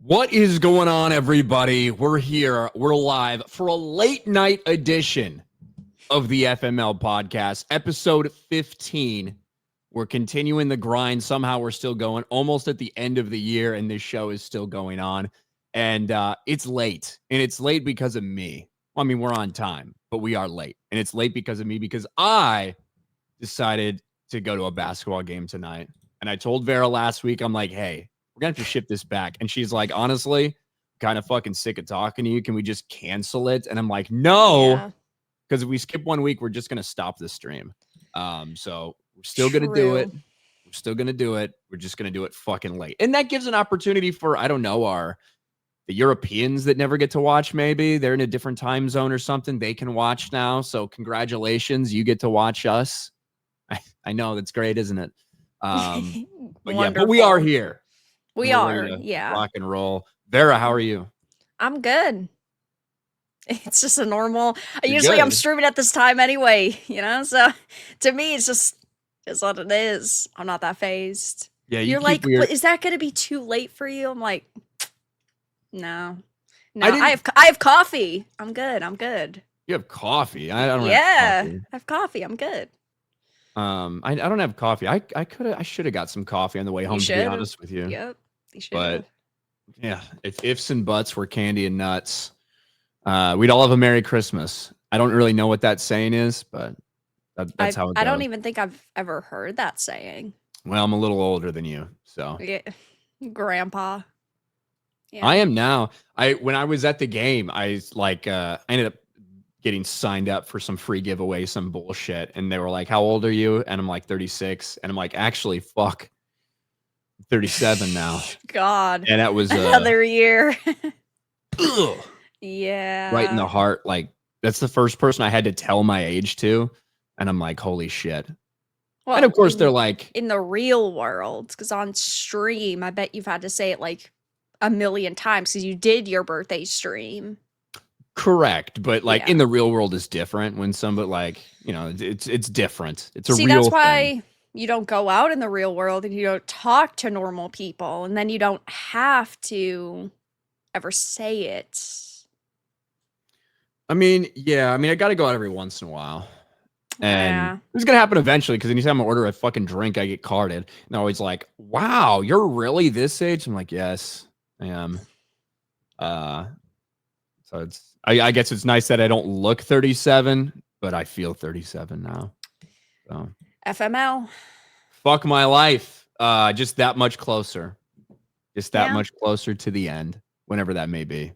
What is going on, everybody? We're here. We're live for a late night edition of the FML podcast, episode 15. We're continuing the grind. Somehow we're still going almost at the end of the year, and this show is still going on. And it's late. And it's late because of me. Well, I mean, we're on time, but we are late. And it's late because of me because I decided to go to a basketball game tonight. And I told Vera last week, I'm like, hey, we're going to have to ship this back. And she's like, honestly, kind of fucking sick of talking to you. Can we just cancel it? And I'm like, no, because if we skip 1 week, we're just going to stop the stream. So we're still going to do it. We're still going to do it. We're just going to do it fucking late. And that gives an opportunity for, I don't know, the Europeans that never get to watch, maybe they're in a different time zone or something. They can watch now. So congratulations. You get to watch us. I know that's great, isn't it? But yeah, but we are here. We are, yeah. Rock and roll. Vera, how are you? I'm good. It's just a normal. Usually I'm streaming at this time anyway, you know. So to me, it's what it is. I'm not that phased. Yeah, you're like, is that going to be too late for you? I'm like, no. I have coffee. I'm good. You have coffee? I don't. Yeah, have coffee. I have coffee. I'm good. I don't have coffee. I should have got some coffee on the way home. To be honest with you. Yep. But yeah, if ifs and buts were candy and nuts, we'd all have a Merry Christmas. I don't really know what that saying is, but that's how it goes. I don't even think I've ever heard that saying. Well, I'm a little older than you, so yeah, Grandpa. Yeah. I am now. When I was at the game, I ended up getting signed up for some free giveaway, some bullshit, and they were like, "How old are you?" And I'm like, 36, and I'm like, "Actually, fuck." 37 now. God. And that was another year. Yeah. Right in the heart. Like, that's the first person I had to tell my age to. And I'm like, holy shit. Well, and of course, they're like, in the real world, because on stream, I bet you've had to say it like a million times because you did your birthday stream. Correct. But like in the real world is different when somebody like, you know, it's different. It's a real that's why thing. You don't go out in the real world and you don't talk to normal people, and then you don't have to ever say it. I mean, I got to go out every once in a while. And it's going to happen eventually because anytime I order a fucking drink, I get carded. And they're always like, wow, you're really this age? I'm like, yes, I am. So I guess it's nice that I don't look 37, but I feel 37 now. So. FML. Fuck my life. Just that much closer. Just that much closer to the end, whenever that may be.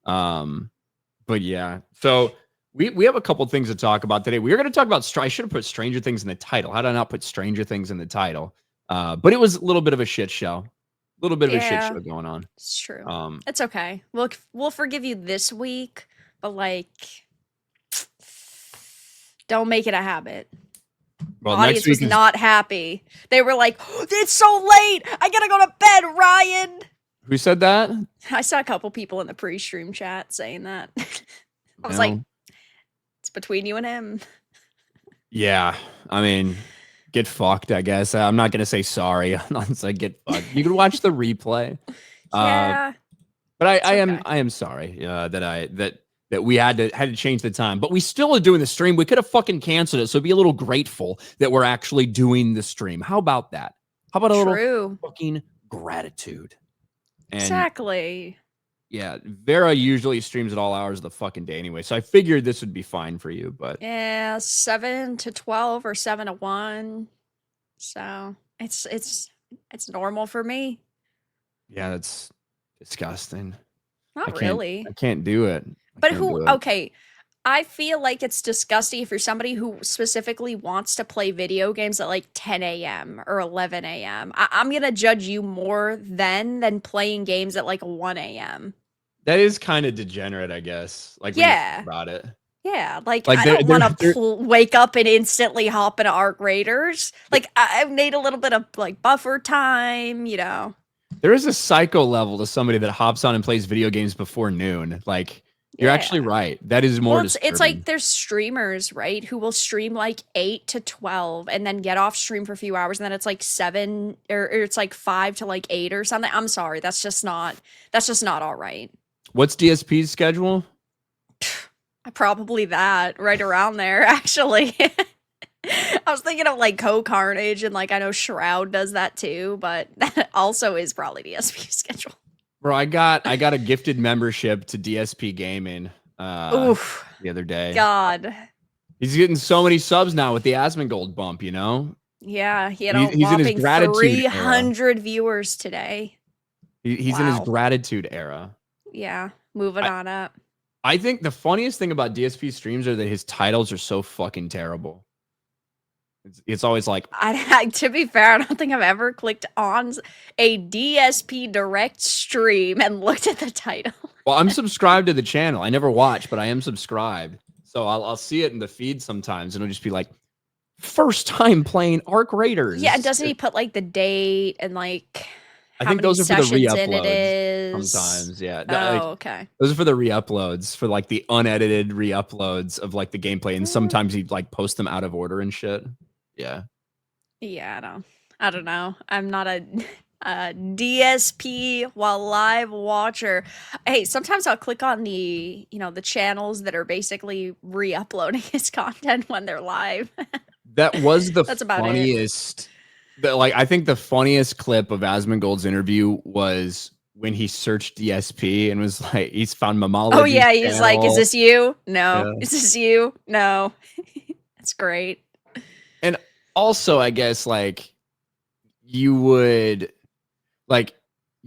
But yeah. So we have a couple things to talk about today. We're going to talk about I should have put Stranger Things in the title. How did I not put Stranger Things in the title? But it was a little bit of a shit show. A little bit of a shit show going on. It's true. It's okay. We'll forgive you this week, but like, don't make it a habit. Well, audience was not happy. They were like, oh, it's so late. I gotta go to bed, Ryan. Who said that? I saw a couple people in the pre-stream chat saying that. I was like, it's between you and him. Yeah. I mean, get fucked, I guess. I'm not going to say sorry. I'm not saying get fucked. You can watch the replay. Yeah. But I am sorry that we had to change the time, but we still are doing the stream. We could have fucking canceled it. So be a little grateful that we're actually doing the stream. How about that? How about a little fucking gratitude? And exactly. Yeah. Vera usually streams at all hours of the fucking day anyway. So I figured this would be fine for you, but 7 to 12 or 7 to 1. So it's normal for me. Yeah. That's disgusting. Not really. I can't do it. But okay, I feel like it's disgusting if you're somebody who specifically wants to play video games at like 10 a.m. or 11 a.m. I'm going to judge you more than playing games at like 1 a.m. That is kind of degenerate, I guess. Like, when you think about it. Yeah, like I don't want to wake up and instantly hop into Arc Raiders. Like, I need a little bit of like buffer time, you know. There is a psycho level to somebody that hops on and plays video games before noon. Like, You're Yeah. actually right. That is more Well, it's disturbing. like there's streamers, right, who will stream like 8 to 12 and then get off stream for a few hours and then it's like 7 or it's like 5 to like 8 or something. I'm sorry, that's just not all right. What's DSP's schedule? Probably that, right around there, actually. I was thinking of like Co-Carnage and like I know Shroud does that too, but that also is probably DSP schedule. Bro, I got a gifted membership to DSP Gaming Oof. the other day. God. He's getting so many subs now with the Asmongold bump, you know? Yeah, he had He's a in his whopping gratitude era. 300 viewers today. He's in his Wow. gratitude era. Yeah, moving on up. I think the funniest thing about DSP streams are that his titles are so fucking terrible. It's always like, To be fair, I don't think I've ever clicked on a DSP direct stream and looked at the title. well, I'm subscribed to the channel. I never watch, but I am subscribed. So I'll see it in the feed sometimes, and it'll just be like, first time playing Arc Raiders. Yeah, and doesn't he put like the date and like I how think many those are for the sessions in it re-uploads is? sometimes. Yeah. Oh, okay. Those are for the re-uploads, for like the unedited re-uploads of like the gameplay, and sometimes he'd like post them out of order and shit. Yeah. Yeah, I don't know. I'm not a DSP while live watcher. Hey, sometimes I'll click on the channels that are basically re-uploading his content when they're live. That was the That's about it. funniest. I think the funniest clip of Asmongold's interview was when he searched DSP and was like, he's found Mamalo. Oh yeah, he's like, is this you? No. Yeah. Is this you? No. That's great. And also, I guess like you'd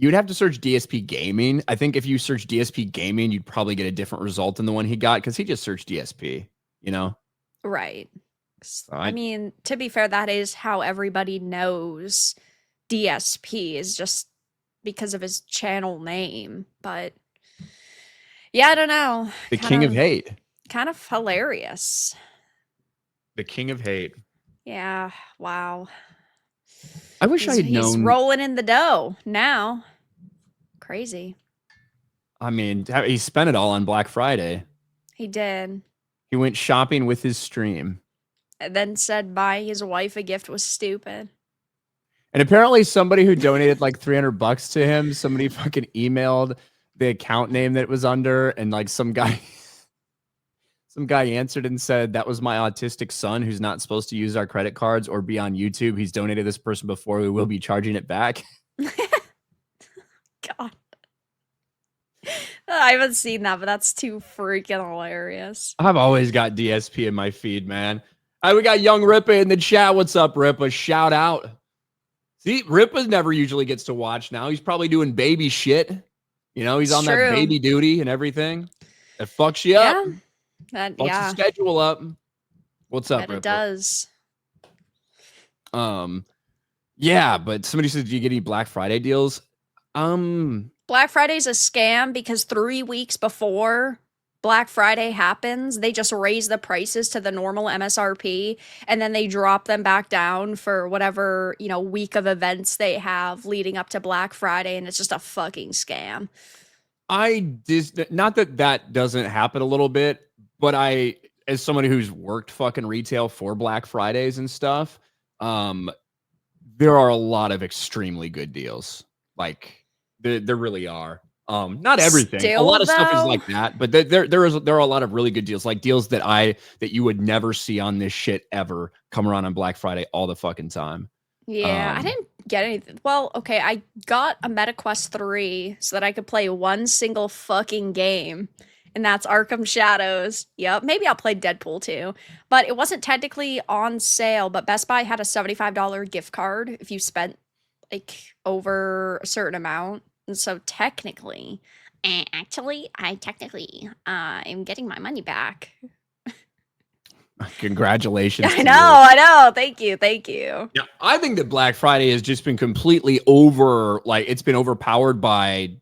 have to search DSP Gaming. I think if you search DSP Gaming, you'd probably get a different result than the one he got because he just searched DSP, you know? Right. So I mean, to be fair, that is how everybody knows DSP is just because of his channel name. But yeah, I don't know. the King of Hate. Kind of hilarious. The King of Hate. Yeah. Wow. I wish I had known. He's rolling in the dough now. Crazy. I mean, he spent it all on Black Friday. He did. He went shopping with his stream. And then said buying his wife a gift was stupid. And apparently somebody who donated like $300 to him, somebody fucking emailed the account name that it was under, and like some guy answered and said, that was my autistic son who's not supposed to use our credit cards or be on YouTube. He's donated this person before. We will be charging it back. God. I haven't seen that, but that's too freaking hilarious. I've always got DSP in my feed, man. We got Young Rippa in the chat. What's up, Rippa? Shout out. See, Rippa never usually gets to watch now. He's probably doing baby shit. You know, he's on that baby duty and everything. That fucks you up. That fucks the schedule up. What's up, Rippa? It does. Yeah, but somebody said, do you get any Black Friday deals? Black Friday's a scam because 3 weeks before Black Friday happens, they just raise the prices to the normal MSRP and then they drop them back down for whatever, week of events they have leading up to Black Friday, and it's just a fucking scam. Not that doesn't happen a little bit, but as somebody who's worked fucking retail for Black Fridays and stuff, there are a lot of extremely good deals. Like there really are. Not everything. A lot of stuff is like that, but there are a lot of really good deals, like deals that you would never see on this shit ever come around on Black Friday all the fucking time. Yeah, I didn't get anything. Well, okay, I got a MetaQuest 3 so that I could play one single fucking game, and that's Arkham Shadows. Yep, maybe I'll play Deadpool too. But it wasn't technically on sale, but Best Buy had a $75 gift card if you spent like over a certain amount. And so technically, I am getting my money back. Congratulations. I know. Thank you. Yeah, I think that Black Friday has just been completely it's been overpowered by,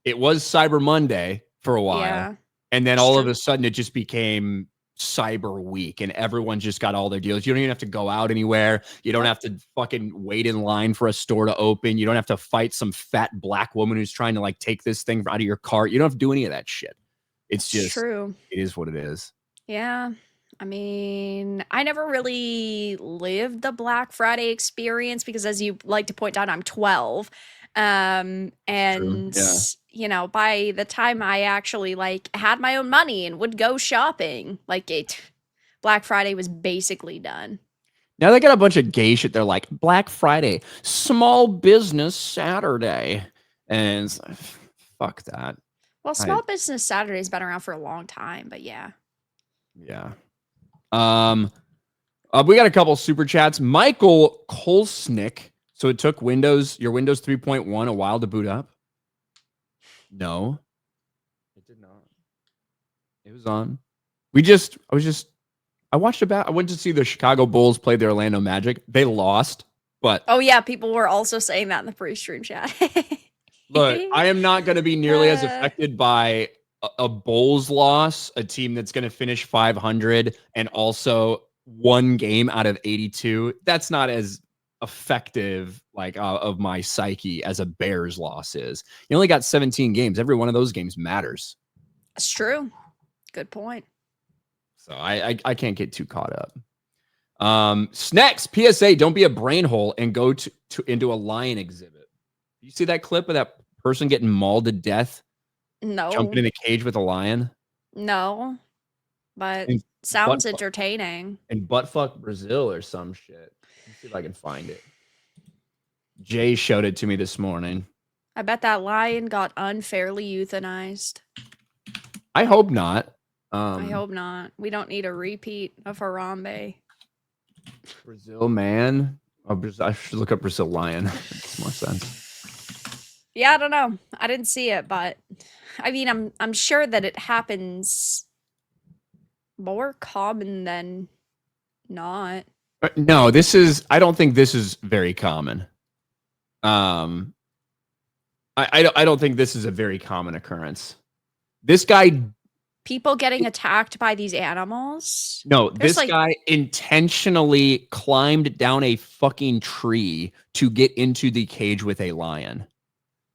it was Cyber Monday for a while. Yeah, and then all of a sudden it just became Cyber Week and everyone just got all their deals. You don't even have to go out anywhere. You don't have to fucking wait in line for a store to open. You don't have to fight some fat black woman who's trying to like take this thing out of your cart. You don't have to do any of that shit. It's just true. it is what it is. Yeah. I mean, I never really lived the Black Friday experience because, as you like to point out, I'm 12. True. And Yeah. you know, by the time I actually like had my own money and would go shopping, like Black Friday was basically done. Now they got a bunch of gay shit. They're like Black Friday, Small Business Saturday, and it's like, fuck that. Well, Small Business Saturday's been around for a long time, but yeah. Yeah. We got a couple super chats. Michael Kolsnick. So it took your Windows 3.1 a while to boot up? No, it did not. It was on. I went to see the Chicago Bulls play the Orlando Magic. They lost, but Oh yeah, people were also saying that in the pre-stream chat. look, I am not going to be nearly as affected by a Bulls loss, a team that's going to finish 500 and also one game out of 82. That's not as effective of my psyche as a Bears loss is. You only got 17 games. Every one of those games matters. That's true. Good point. So I can't get too caught up. Snacks PSA: don't be a brain hole and go into a lion exhibit. You see that clip of that person getting mauled to death? No. Jumping in a cage with a lion? No. But sounds entertaining. And buttfuck Brazil or some shit. Let's see if I can find it. Jay showed it to me this morning. I bet that lion got unfairly euthanized. I hope not. I hope not. We don't need a repeat of Harambe. Brazil man. I should look up Brazil lion. Makes more sense. Yeah, I don't know. I didn't see it, but I mean, I'm sure that it happens more common than not. No, I don't think this is very common. I don't think this is a very common occurrence. This guy, people getting attacked by these animals? No, this guy intentionally climbed down a fucking tree to get into the cage with a lion.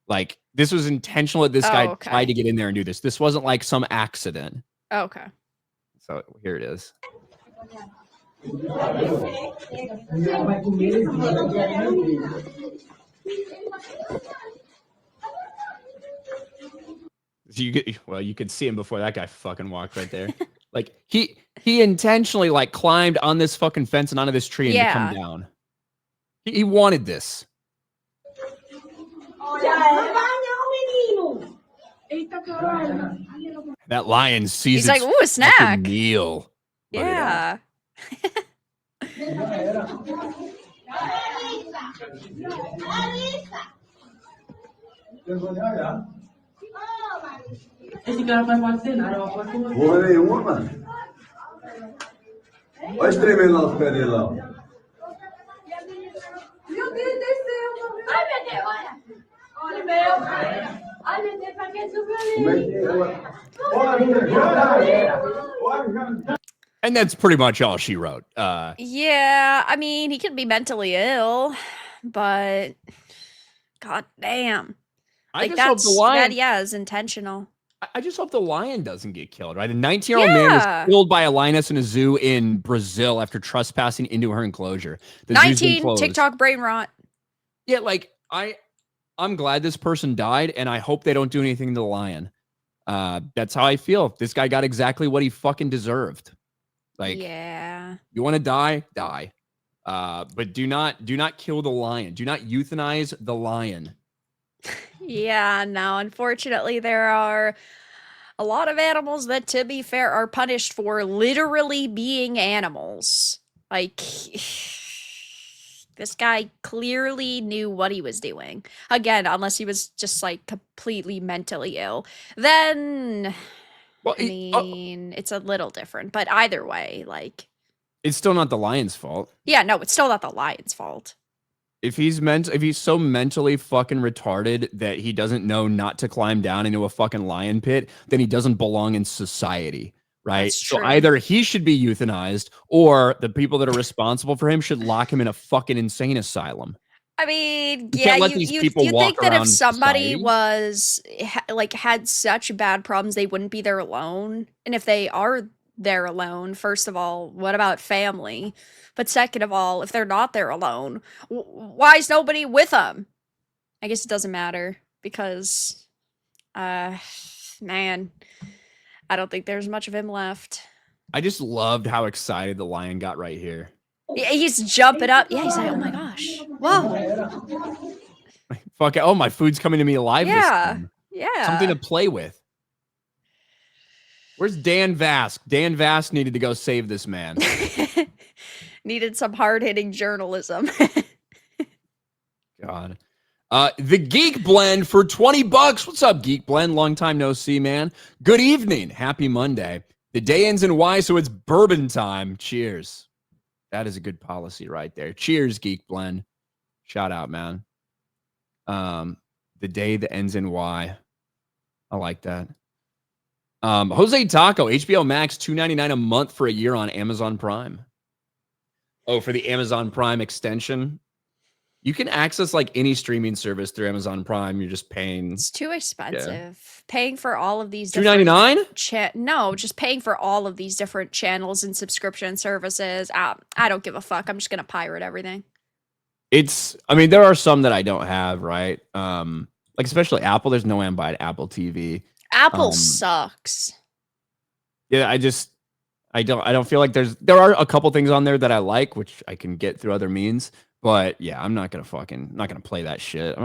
Like, this was intentional that this guy tried to get in there and do this. This wasn't like some accident. Okay. So here it is. You could see him before that guy fucking walked right there. Like he intentionally like climbed on this fucking fence and onto this tree and to come down. He wanted this. That lion sees. He's like, ooh, a snack. Meal. Yeah. Esse cara vai fazer nada, vai fazer uma. Porra nenhuma, mano. Olha espremendo lá os pés dele lá. Meu Deus, desceu. Ai, meu Deus, olha. Olha, meu. Olha, tem pra que subiu ali. And that's pretty much all she wrote. Yeah, I mean, he could be mentally ill, but god damn. Like, is intentional. I just hope the lion doesn't get killed, right? A 19-year-old man was killed by a lioness in a zoo in Brazil after trespassing into her enclosure. 19 TikTok brain rot. Yeah, like I'm glad this person died, and I hope they don't do anything to the lion. That's how I feel. This guy got exactly what he fucking deserved. Like, yeah, you want to die, die. But do not kill the lion. Do not euthanize the lion. Yeah, no, unfortunately, there are a lot of animals that, to be fair, are punished for literally being animals. Like, this guy clearly knew what he was doing. Again, unless he was just, like, completely mentally ill. Then, well, I mean, it's a little different. But either way, like... It's still not the lion's fault. Yeah, no, it's still not the lion's fault. If he's so mentally fucking retarded that he doesn't know not to climb down into a fucking lion pit, then he doesn't belong in society, right? That's true. So either he should be euthanized or the people that are responsible for him should lock him in a fucking insane asylum. I mean, You yeah, can't let these people you walk think that if around somebody society. was like had such bad problems, they wouldn't be there alone. And if they are there alone, first of all, what about family? But second of all, if they're not there alone, why is nobody with them? I guess it doesn't matter because, man, I don't think there's much of him left. I just loved how excited the lion got right here. Yeah, he's jumping up. Yeah, he's like, oh my gosh, whoa, Fuck it. Oh, my food's coming to me alive this yeah, time. Something yeah. to play with. Where's Dan Vask? Dan Vask needed to go save this man. Needed some hard-hitting journalism. God. The Geek Blend for 20 bucks. What's up, Geek Blend? Long time no see, man. Good evening. Happy Monday. The day ends in Y, so it's bourbon time. Cheers. That is a good policy right there. Cheers, Geek Blend. Shout out, man. The day that ends in Y. I like that. Jose Taco, HBO Max, $2.99 a month for a year on Amazon Prime. Oh, for the Amazon Prime extension. You can access like any streaming service through Amazon Prime. You're just paying. It's too expensive. Paying for all of these $2.99? No, just paying for all of these different channels and subscription services. I don't give a fuck. I'm just gonna pirate everything. I mean, there are some that I don't have, right? Like especially Apple. There's no way I'm buying Apple TV. Apple sucks. Yeah, I don't feel like there are a couple things on there that I like, which I can get through other means. But yeah, I'm not gonna play that shit.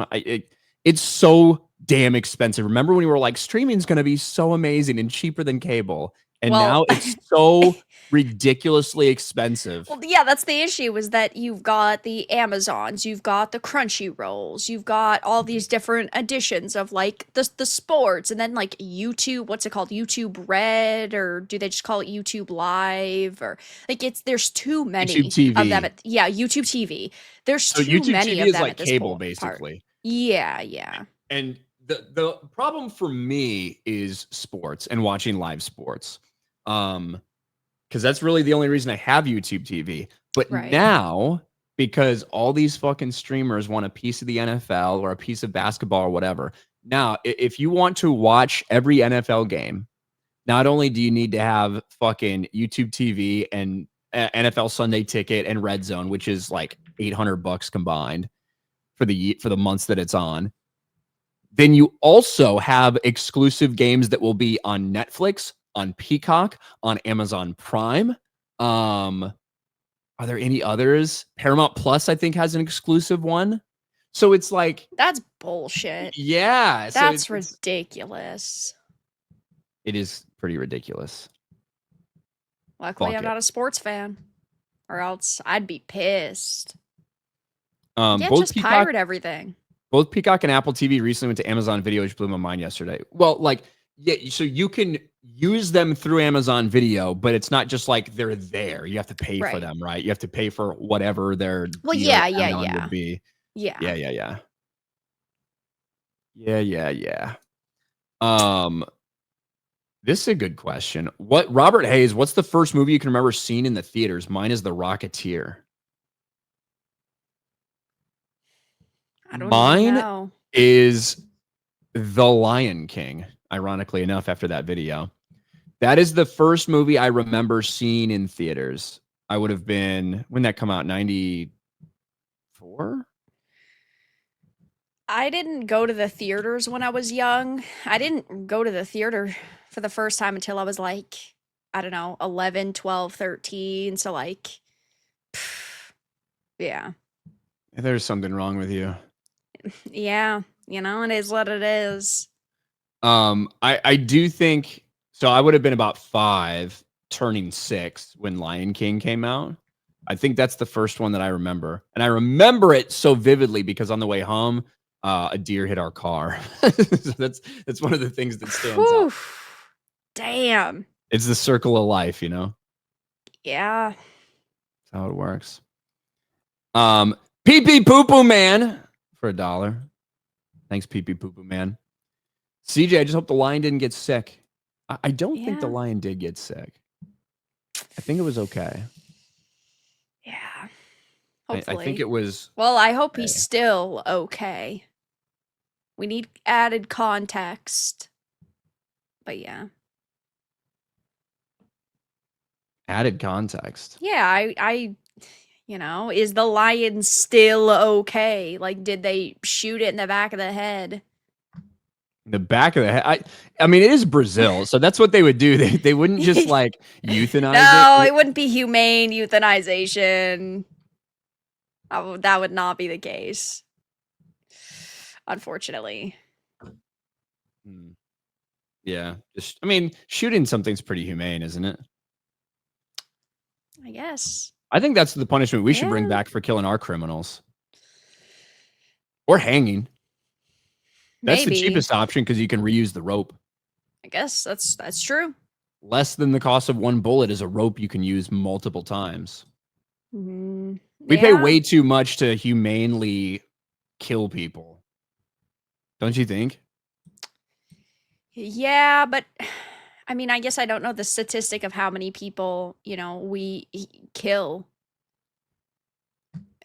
It's so damn expensive. Remember when we were like, streaming's gonna be so amazing and cheaper than cable, and Well, now it's so ridiculously expensive. well, yeah, that's the issue is that you've got the Amazons, you've got the Crunchy Rolls, you've got all these different editions of like the sports, and then like YouTube, what's it called? YouTube Red, or do they just call it YouTube Live? Or like there's too many YouTube of them. TV. Yeah, YouTube TV. There's So too YouTube many TV of is them like at this cable, part. basically. Yeah, yeah. And the problem for me is sports and watching live sports. Because that's really the only reason I have YouTube TV. But Right. now, because all these fucking streamers want a piece of the NFL or a piece of basketball or whatever, now if you want to watch every NFL game, not only do you need to have fucking YouTube TV and NFL Sunday Ticket and Red Zone, which is like $800 combined for the months that it's on, then you also have exclusive games that will be on Netflix, on Peacock, on Amazon Prime. Are there any others? Paramount Plus, I think, has an exclusive one. So it's like, That's bullshit. yeah. That's ridiculous. It is pretty ridiculous. Luckily, Fuck I'm it. not a sports fan, or else I'd be pissed. Both Just Peacock, pirate everything. both Peacock and Apple TV recently went to Amazon Video, which blew my mind yesterday. Well, like, yeah, so you can use them through Amazon Video, but it's not just like they're there. You have to pay for them, right? You have to pay for whatever their Well, deal yeah, add-on yeah. would be. Yeah. Yeah. This is a good question. Robert Hayes, what's the first movie you can remember seeing in the theaters? Mine is The Rocketeer. I don't even Mine know. is The Lion King, ironically enough, after that video. That is the first movie I remember seeing in theaters. I would have been, when that come out, 94? I didn't go to the theaters when I was young. I didn't go to the theater for the first time until I was like, I don't know, 11, 12, 13. So like, yeah. There's something wrong with you. Yeah. You know, it is what it is. I do think, so I would have been about 5, turning 6 when Lion King came out. I think that's the first one that I remember. And I remember it so vividly because on the way home, a deer hit our car. So that's one of the things that stands out. Damn. It's the circle of life, you know? Yeah. That's how it works. Pee Pee Poo Poo Man for $1. Thanks, Pee Pee Poo Poo Man. CJ, I just hope the lion didn't get sick. I don't think the lion did get sick. I think it was okay. Yeah. Hopefully. I think it was. Well, I hope he's Okay. still okay. We need added context. But yeah. Added context. Yeah, I is the lion still okay? Like, did they shoot it in the back of the head? The back of the head. I mean, it is Brazil, so that's what they would do. They wouldn't just like euthanize No, it. it wouldn't be humane euthanization. That would not be the case. Unfortunately. Yeah. Just, I mean, shooting something's pretty humane, isn't it? I guess. I think that's the punishment we should bring Yeah. back for killing our criminals. Or hanging. That's the Maybe. cheapest option because you can reuse the rope. I guess that's true. Less than the cost of one bullet is a rope you can use multiple times. Mm, We pay yeah. way too much to humanely kill people. Don't you think? Yeah, but I mean, I guess I don't know the statistic of how many people, we kill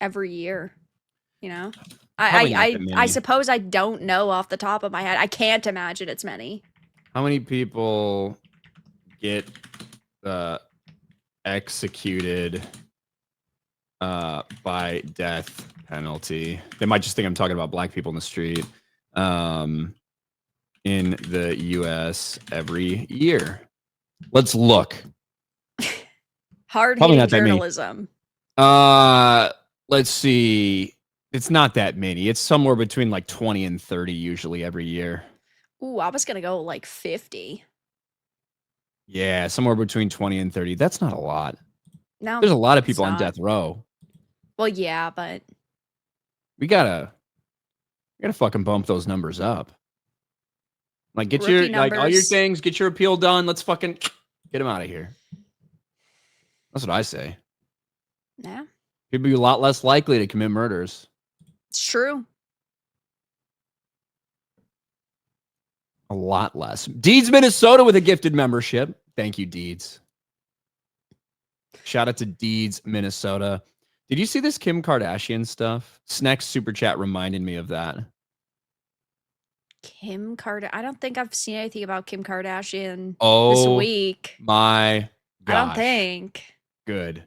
every year, you know? Probably not that I many. suppose I don't know off the top of my head. I can't imagine it's many. How many people get executed by death penalty? They might just think I'm talking about black people in the street in the US every year. Let's look. Hard-hitting not that many. journalism. Let's see. It's not that many. It's somewhere between like 20 and 30 usually every year. Ooh, I was gonna go like 50. Yeah, somewhere between 20 and 30. That's not a lot. No, There's a lot of it's people on not. death row. Well, yeah, but We gotta fucking bump those numbers up. Like get Rookie your like all your numbers. things, get your appeal done. Let's fucking get them out of here. That's what I say. yeah, People be a lot less likely to commit murders. it's true. A lot less. Deeds Minnesota with a gifted membership. Thank you, Deeds. Shout out to Deeds Minnesota. Did you see this Kim Kardashian stuff? Sneck's super chat reminded me of that. Kim Kardashian. I don't think I've seen anything about Kim Kardashian this Oh week. my gosh. I don't think. Good.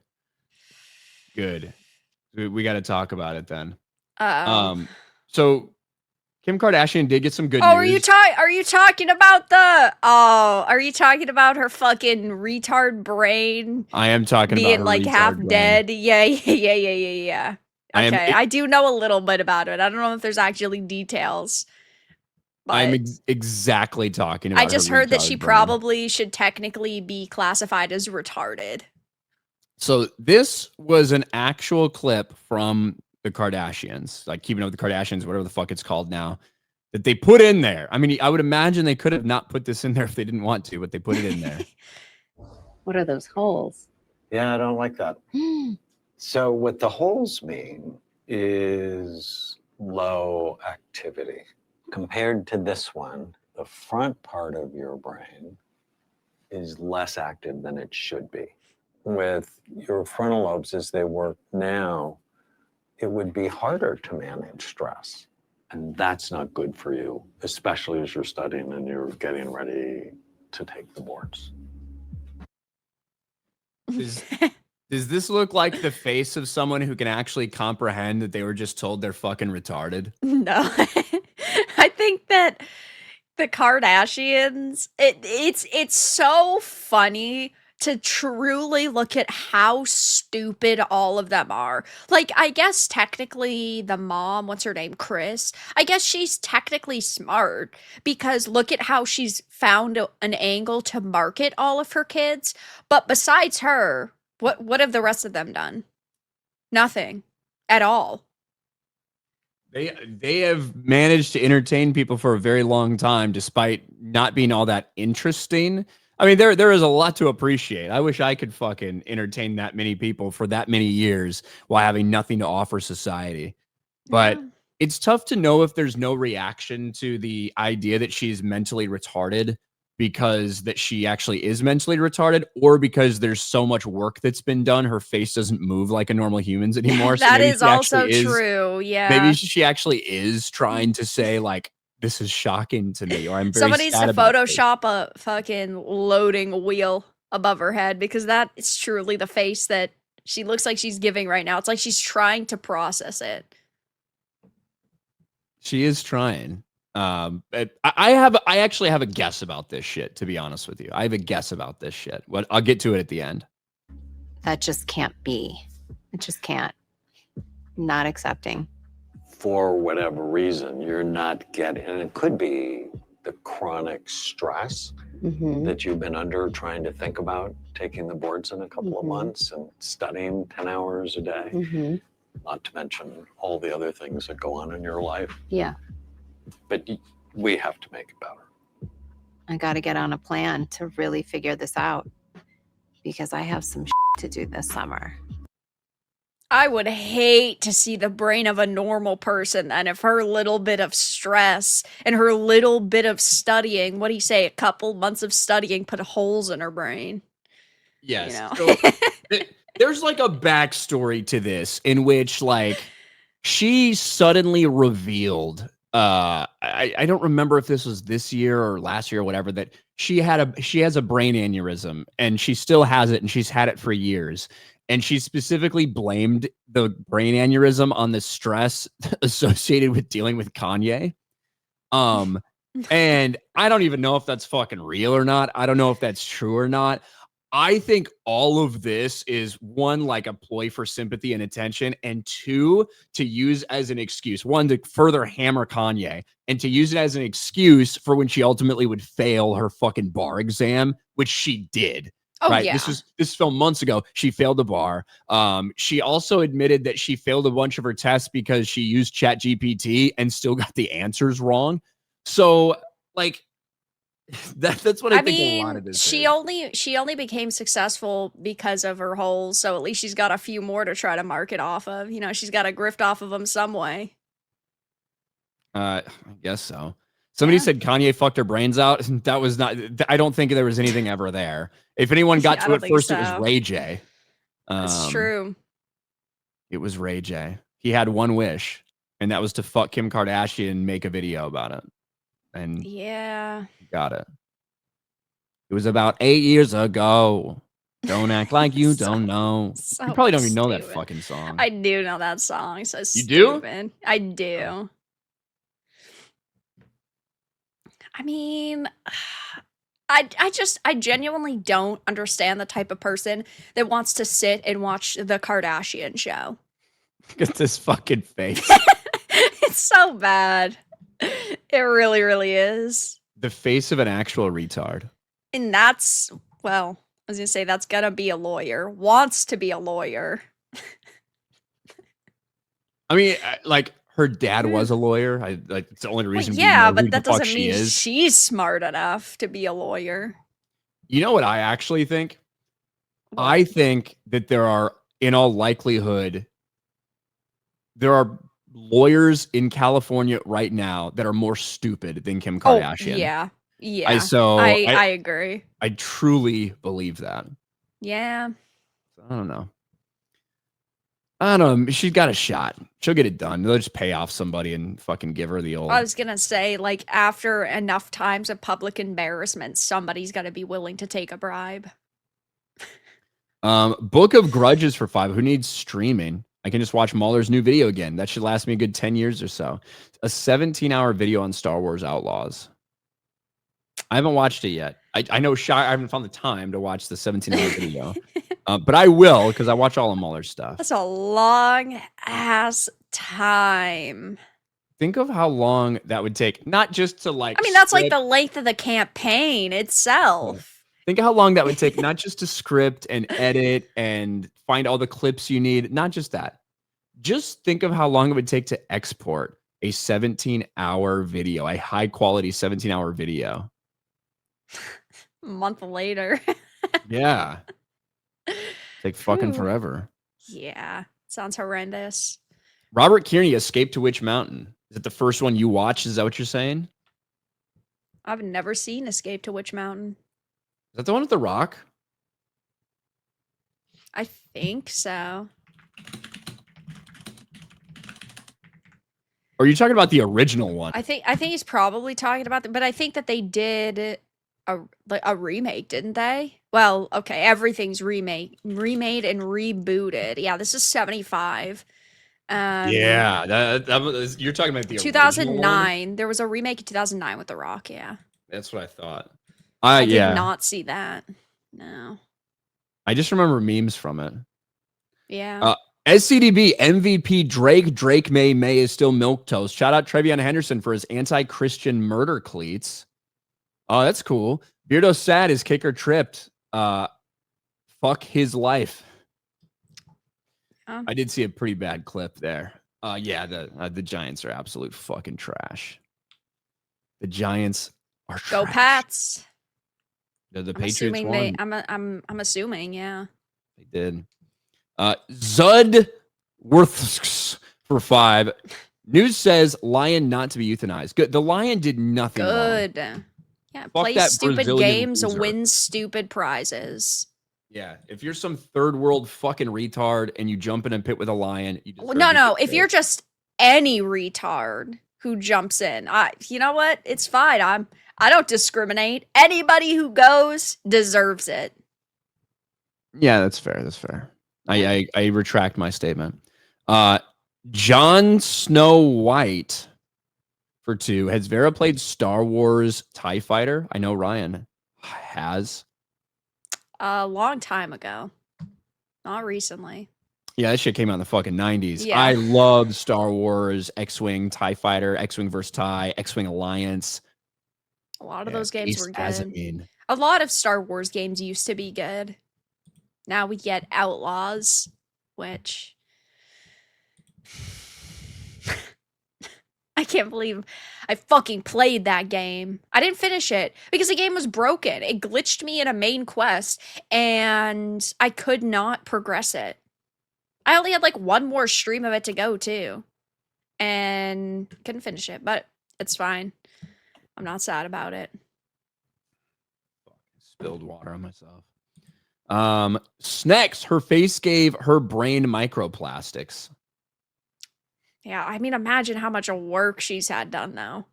We got to talk about it then. So Kim Kardashian did get some good news. Are you talking about are you talking about her fucking retard brain I am talking being about her like retard half brain. dead? Yeah. Okay, I do know a little bit about it. I don't know if there's actually details. I'm But exactly talking about I just her heard that retard she brain. probably should technically be classified as retarded. So this was an actual clip from the Kardashians, like Keeping Up with the Kardashians, whatever the fuck it's called now, that they put in there. I mean, I would imagine they could have not put this in there if they didn't want to, but they put it in there. What are those holes? Yeah, I don't like that. So what the holes mean is low activity. Compared to this one, the front part of your brain is less active than it should be. With your frontal lobes as they work now, it would be harder to manage stress. And that's not good for you, especially as you're studying and you're getting ready to take the boards. Does this look like the face of someone who can actually comprehend that they were just told they're fucking retarded? No. I think that the Kardashians, it's so funny to truly look at how stupid all of them are. Like, I guess technically the mom, what's her name, Kris, I guess she's technically smart because look at how she's found an angle to market all of her kids. But besides her, what have the rest of them done? Nothing at all. They have managed to entertain people for a very long time, despite not being all that interesting. I mean, there is a lot to appreciate. I wish I could fucking entertain that many people for that many years while having nothing to offer society. But Yeah. it's tough to know if there's no reaction to the idea that she's mentally retarded because that she actually is mentally retarded, or because there's so much work that's been done, her face doesn't move like a normal human's anymore. So That maybe is she also actually is, true. Yeah. maybe she actually is trying to say like, this is shocking to me, or I'm very Someone needs sad to about this. Photoshop a fucking loading wheel above her head, because that is truly the face that she looks like she's giving right now. It's like she's trying to process it. She is trying. But I actually have a guess about this shit, to be honest with you. I have a guess about this shit. What I'll get to it at the end. That just can't be. It just can't. Not accepting. For whatever reason, you're not getting, and it could be the chronic stress Mm-hmm. that you've been under, trying to think about taking the boards in a couple of Mhm. months and studying 10 hours a day, Mm-hmm. not to mention all the other things that go on in your life. Yeah. But we have to make it better. I got to get on a plan to really figure this out because I have some to do this summer. I would hate to see the brain of a normal person, and if her little bit of stress and her little bit of studying, what do you say, a couple months of studying put holes in her brain. Yes. You know? So there's like a backstory to this in which like she suddenly revealed, I don't remember if this was this year or last year or whatever, that she has a brain aneurysm, and she still has it, and she's had it for years. And she specifically blamed the brain aneurysm on the stress associated with dealing with Kanye. And I don't even know if that's fucking real or not. I don't know if that's true or not. I think all of this is, one, like a ploy for sympathy and attention, and two, to use as an excuse. One, to further hammer Kanye, and to use it as an excuse for when she ultimately would fail her fucking bar exam, which she did. Oh, Right. yeah. This film months ago. She failed the bar. She also admitted that she failed a bunch of her tests because she used ChatGPT and still got the answers wrong. So, like, that's what I think a lot of this she is. only became successful because of her holes, so at least she's got a few more to try to market off of. You know, she's got to grift off of them some way. I guess so. Somebody said Kanye fucked her brains out. That was not. I don't think there was anything ever there. If anyone got Yeah, I to don't it think first, it was so. Ray J. That's true. It was Ray J. He had one wish, and that was to fuck Kim Kardashian and make a video about it. And Yeah. he got it. It was about 8 years ago. Don't act like you don't know. So You probably don't even know that stupid. fucking song. I do know that song. So You do? stupid. I do. I mean, I genuinely don't understand the type of person that wants to sit and watch the Kardashian show. Look at this fucking face. It's so bad. It really, really is. The face of an actual retard. And that's, well, I was gonna say that's gonna be a lawyer. Wants to be a lawyer. I mean, like, her dad was a lawyer. Like, it's the only Well, reason. yeah, we know who but the that fuck doesn't she mean is. she's smart enough to be a lawyer. You know what I actually think? What? I think that there are, in all likelihood, there are lawyers in California right now that are more stupid than Kim Kardashian. Oh, yeah. Yeah. I agree. I truly believe that. Yeah. I don't know. I don't know. She's got a shot. She'll get it done. They'll just pay off somebody and fucking give her the old. I was gonna say, like, after enough times of public embarrassment, somebody's gotta be willing to take a bribe. Book of Grudges for $5. Who needs streaming? I can just watch Mahler's new video again. That should last me a good 10 years or so. A 17-hour video on Star Wars Outlaws. I haven't watched it yet. I know I haven't found the time to watch the 17-hour video. But I will, because I watch all of Mahler's stuff. That's a long ass time. Think of how long that would take. Not just to like. I mean, that's like script. the length of the campaign itself. Think of how long that would take, not just to script and edit and find all the clips you need. Not just that. Just think of how long it would take to export a 17-hour video, a high-quality 17-hour video. A month later. Yeah. Take fucking forever. Yeah. Sounds horrendous. Robert Kearney, Escape to Witch Mountain. Is it the first one you watched? Is that what you're saying? I've never seen Escape to Witch Mountain. Is that the one with the rock? I think so. Or are you talking about the original one? I think he's probably talking about but I think that they did a remake, didn't they? Well, okay, everything's remade and rebooted. Yeah, this is 75. Yeah, you're talking about the original one? 2009. There was a remake in 2009 with The Rock, yeah. That's what I thought. I Yeah. did not see that. No. I just remember memes from it. Yeah. SCDB MVP Drake May is still milquetoast. Shout out Trevion Henderson for his anti-Christian murder cleats. Oh, that's cool. Beardo sad his kicker tripped. Fuck his life. I did see a pretty bad clip there. Yeah, the Giants are absolute fucking trash. The Giants are trash. Go Pats. The Patriots won. I'm assuming, yeah. They did. Zud worth for 5. News says Lion not to be euthanized. Good. The Lion did nothing Good. wrong. Yeah, play stupid Brazilian games, loser. Win stupid prizes. Yeah, if you're some third world fucking retard and you jump in a pit with a lion, you no. If you're just any retard who jumps in, you know what? It's fine. I don't discriminate. Anybody who goes deserves it. Yeah, that's fair. That's fair. I retract my statement. Jon Snow White for 2. Has Vera played Star Wars TIE Fighter? I know Ryan has. A long time ago. Not recently. Yeah, that shit came out in the fucking 90s. Yeah. I love Star Wars, X-Wing, TIE Fighter, X-Wing vs. TIE, X-Wing Alliance. A lot of those games were good. Mean. A lot of Star Wars games used to be good. Now we get Outlaws, which I can't believe I fucking played that game. I didn't finish it because the game was broken. It glitched me in a main quest and I could not progress it. I only had like one more stream of it to go too. And couldn't finish it, but it's fine. I'm not sad about it. Spilled water on myself. Snacks, her face gave her brain microplastics. Yeah, I mean, imagine how much work she's had done, though.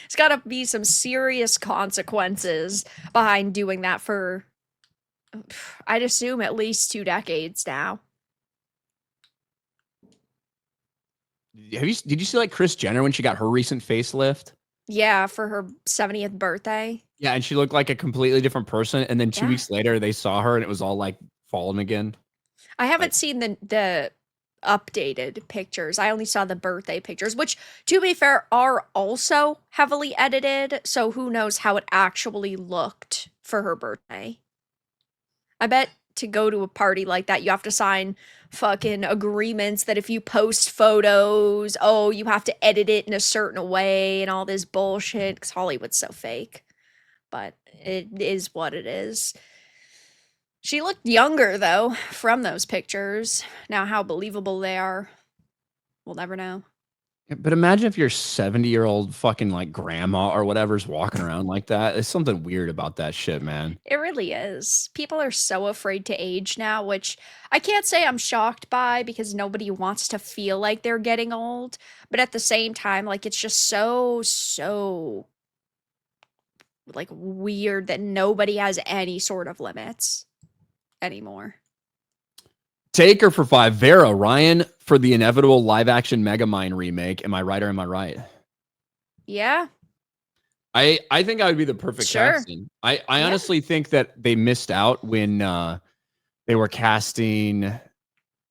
It's got to be some serious consequences behind doing that for, I'd assume, at least 2 decades now. Did you see like Kris Jenner when she got her recent facelift? Yeah, for her 70th birthday. Yeah, and she looked like a completely different person. And then 2 weeks later, they saw her and it was all like fallen again. I haven't seen the updated pictures. I only saw the birthday pictures, which, to be fair, are also heavily edited. So who knows how it actually looked for her birthday. I bet to go to a party like that, you have to sign fucking agreements that if you post photos, you have to edit it in a certain way and all this bullshit, because Hollywood's so fake. But it is what it is. She looked younger, though, from those pictures. Now, how believable they are, we'll never know. But imagine if your 70-year-old fucking like grandma or whatever's walking around like that. There's something weird about that shit, man. It really is. People are so afraid to age now, which I can't say I'm shocked by because nobody wants to feel like they're getting old. But at the same time, like, it's just so like weird that nobody has any sort of limits anymore. Taker for 5. Vera, Ryan for the inevitable live-action Megamind remake. Am I right or am I right? Yeah. I think I would be the perfect casting. I honestly think that they missed out when they were casting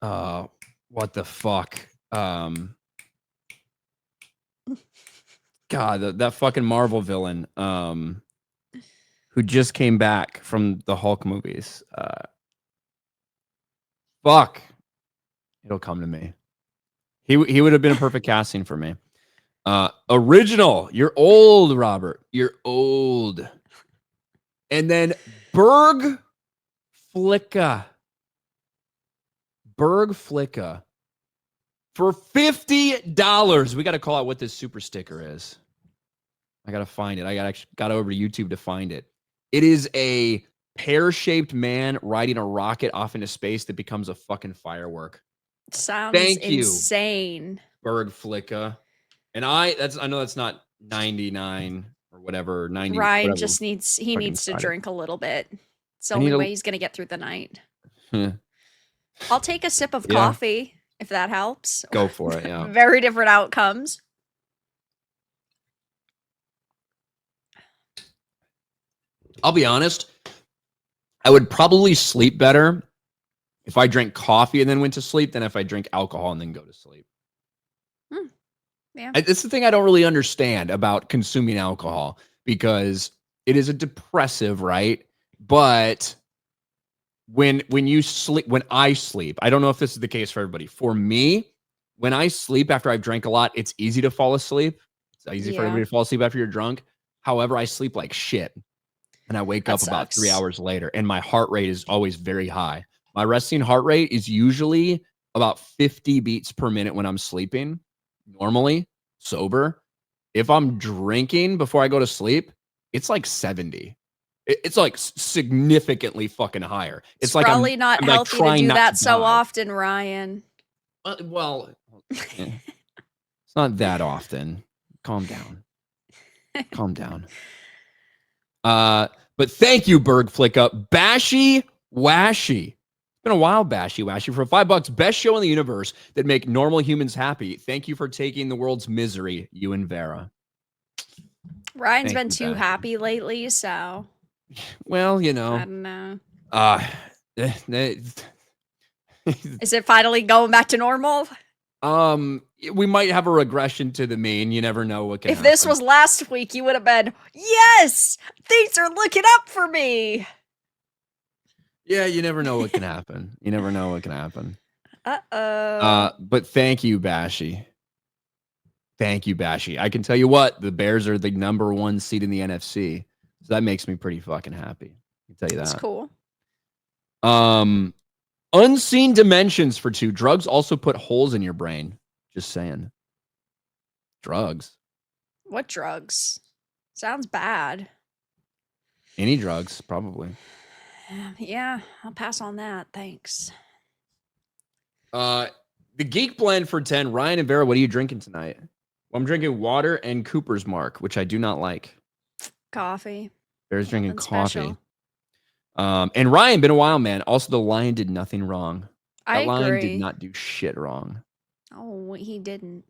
what the fuck? God, that fucking Marvel villain who just came back from the Hulk movies. Fuck. It'll come to me. He would have been a perfect casting for me. Original. You're old, Robert. You're old. And then Berg Flicka. For $50. We got to call out what this super sticker is. I gotta find it. I got over to YouTube to find it. It is a pear-shaped man riding a rocket off into space that becomes a fucking firework. Sounds Thank you. insane. Berg Flicka. And I know that's not 99 or whatever. 90. Ryan whatever. just needs to Friday. drink a little bit. It's the I only need a- way he's gonna get through the night. Yeah. I'll take a sip of Yeah. coffee if that helps. Go for it. Yeah. Very different outcomes. I'll be honest. I would probably sleep better if I drank coffee and then went to sleep than if I drink alcohol and then go to sleep. Yeah. It's the thing I don't really understand about consuming alcohol because it is a depressive, right? But when I sleep, I don't know if this is the case for everybody. For me, when I sleep after I've drank a lot, it's easy to fall asleep. It's easy for everybody to fall asleep after you're drunk. However, I sleep like shit. And I wake up about 3 hours later, and my heart rate is always very high. My resting heart rate is usually about 50 beats per minute when I'm sleeping, normally sober. If I'm drinking before I go to sleep, it's like 70. It's like significantly fucking higher. It's like probably not I'm healthy like to do not that to so die. often, Ryan. Well, it's not that often. Calm down. Calm down. But thank you, Berg Flicka. Bashy Washy. It's been a while, Bashy Washy. For $5, best show in the universe that make normal humans happy. Thank you for taking the world's misery, you and Vera. Ryan's Thank been you, too Bashy. happy lately, so Well, you I know. don't know. Is it finally going back to normal? We might have a regression to the mean. You never know what can If happen. this was last week, you would have been, yes, things are looking up for me. Yeah, you never know what can happen. You never know what can happen. Uh-oh. But thank you, Bashy. Thank you, Bashy. I can tell you what, the Bears are the #1 seed in the NFC. So that makes me pretty fucking happy. I can tell you that. That's cool. Unseen dimensions for 2. Drugs also put holes in your brain. Just saying. Drugs. What drugs? Sounds bad. Any drugs, probably. Yeah, I'll pass on that. Thanks. The Geek Blend for 10. Ryan and Vera, what are you drinking tonight? Well, I'm drinking water and Cooper's Mark, which I do not like. Coffee. Vera's drinking Nothing coffee. special. And Ryan, been a while, man. Also, the lion did nothing wrong. I That lion agree. did not do shit wrong. Oh, he didn't.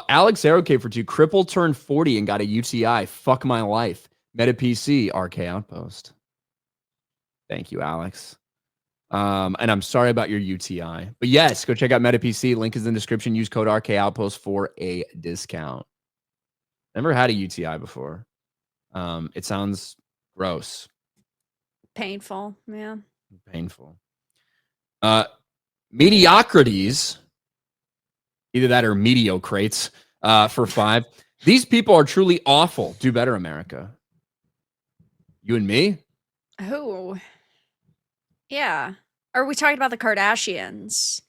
Alex Aerocade for 2. Cripple turned 40 and got a UTI. Fuck my life. Meta PC, RK Outpost. Thank you, Alex. And I'm sorry about your UTI. But yes, go check out Meta PC. Link is in the description. Use code RK Outpost for a discount. Never had a UTI before. It sounds gross. Painful, yeah. Painful. Mediocrities. Either that or mediocrates for 5. These people are truly awful. Do better, America. You and me? Who? Yeah. Are we talking about the Kardashians?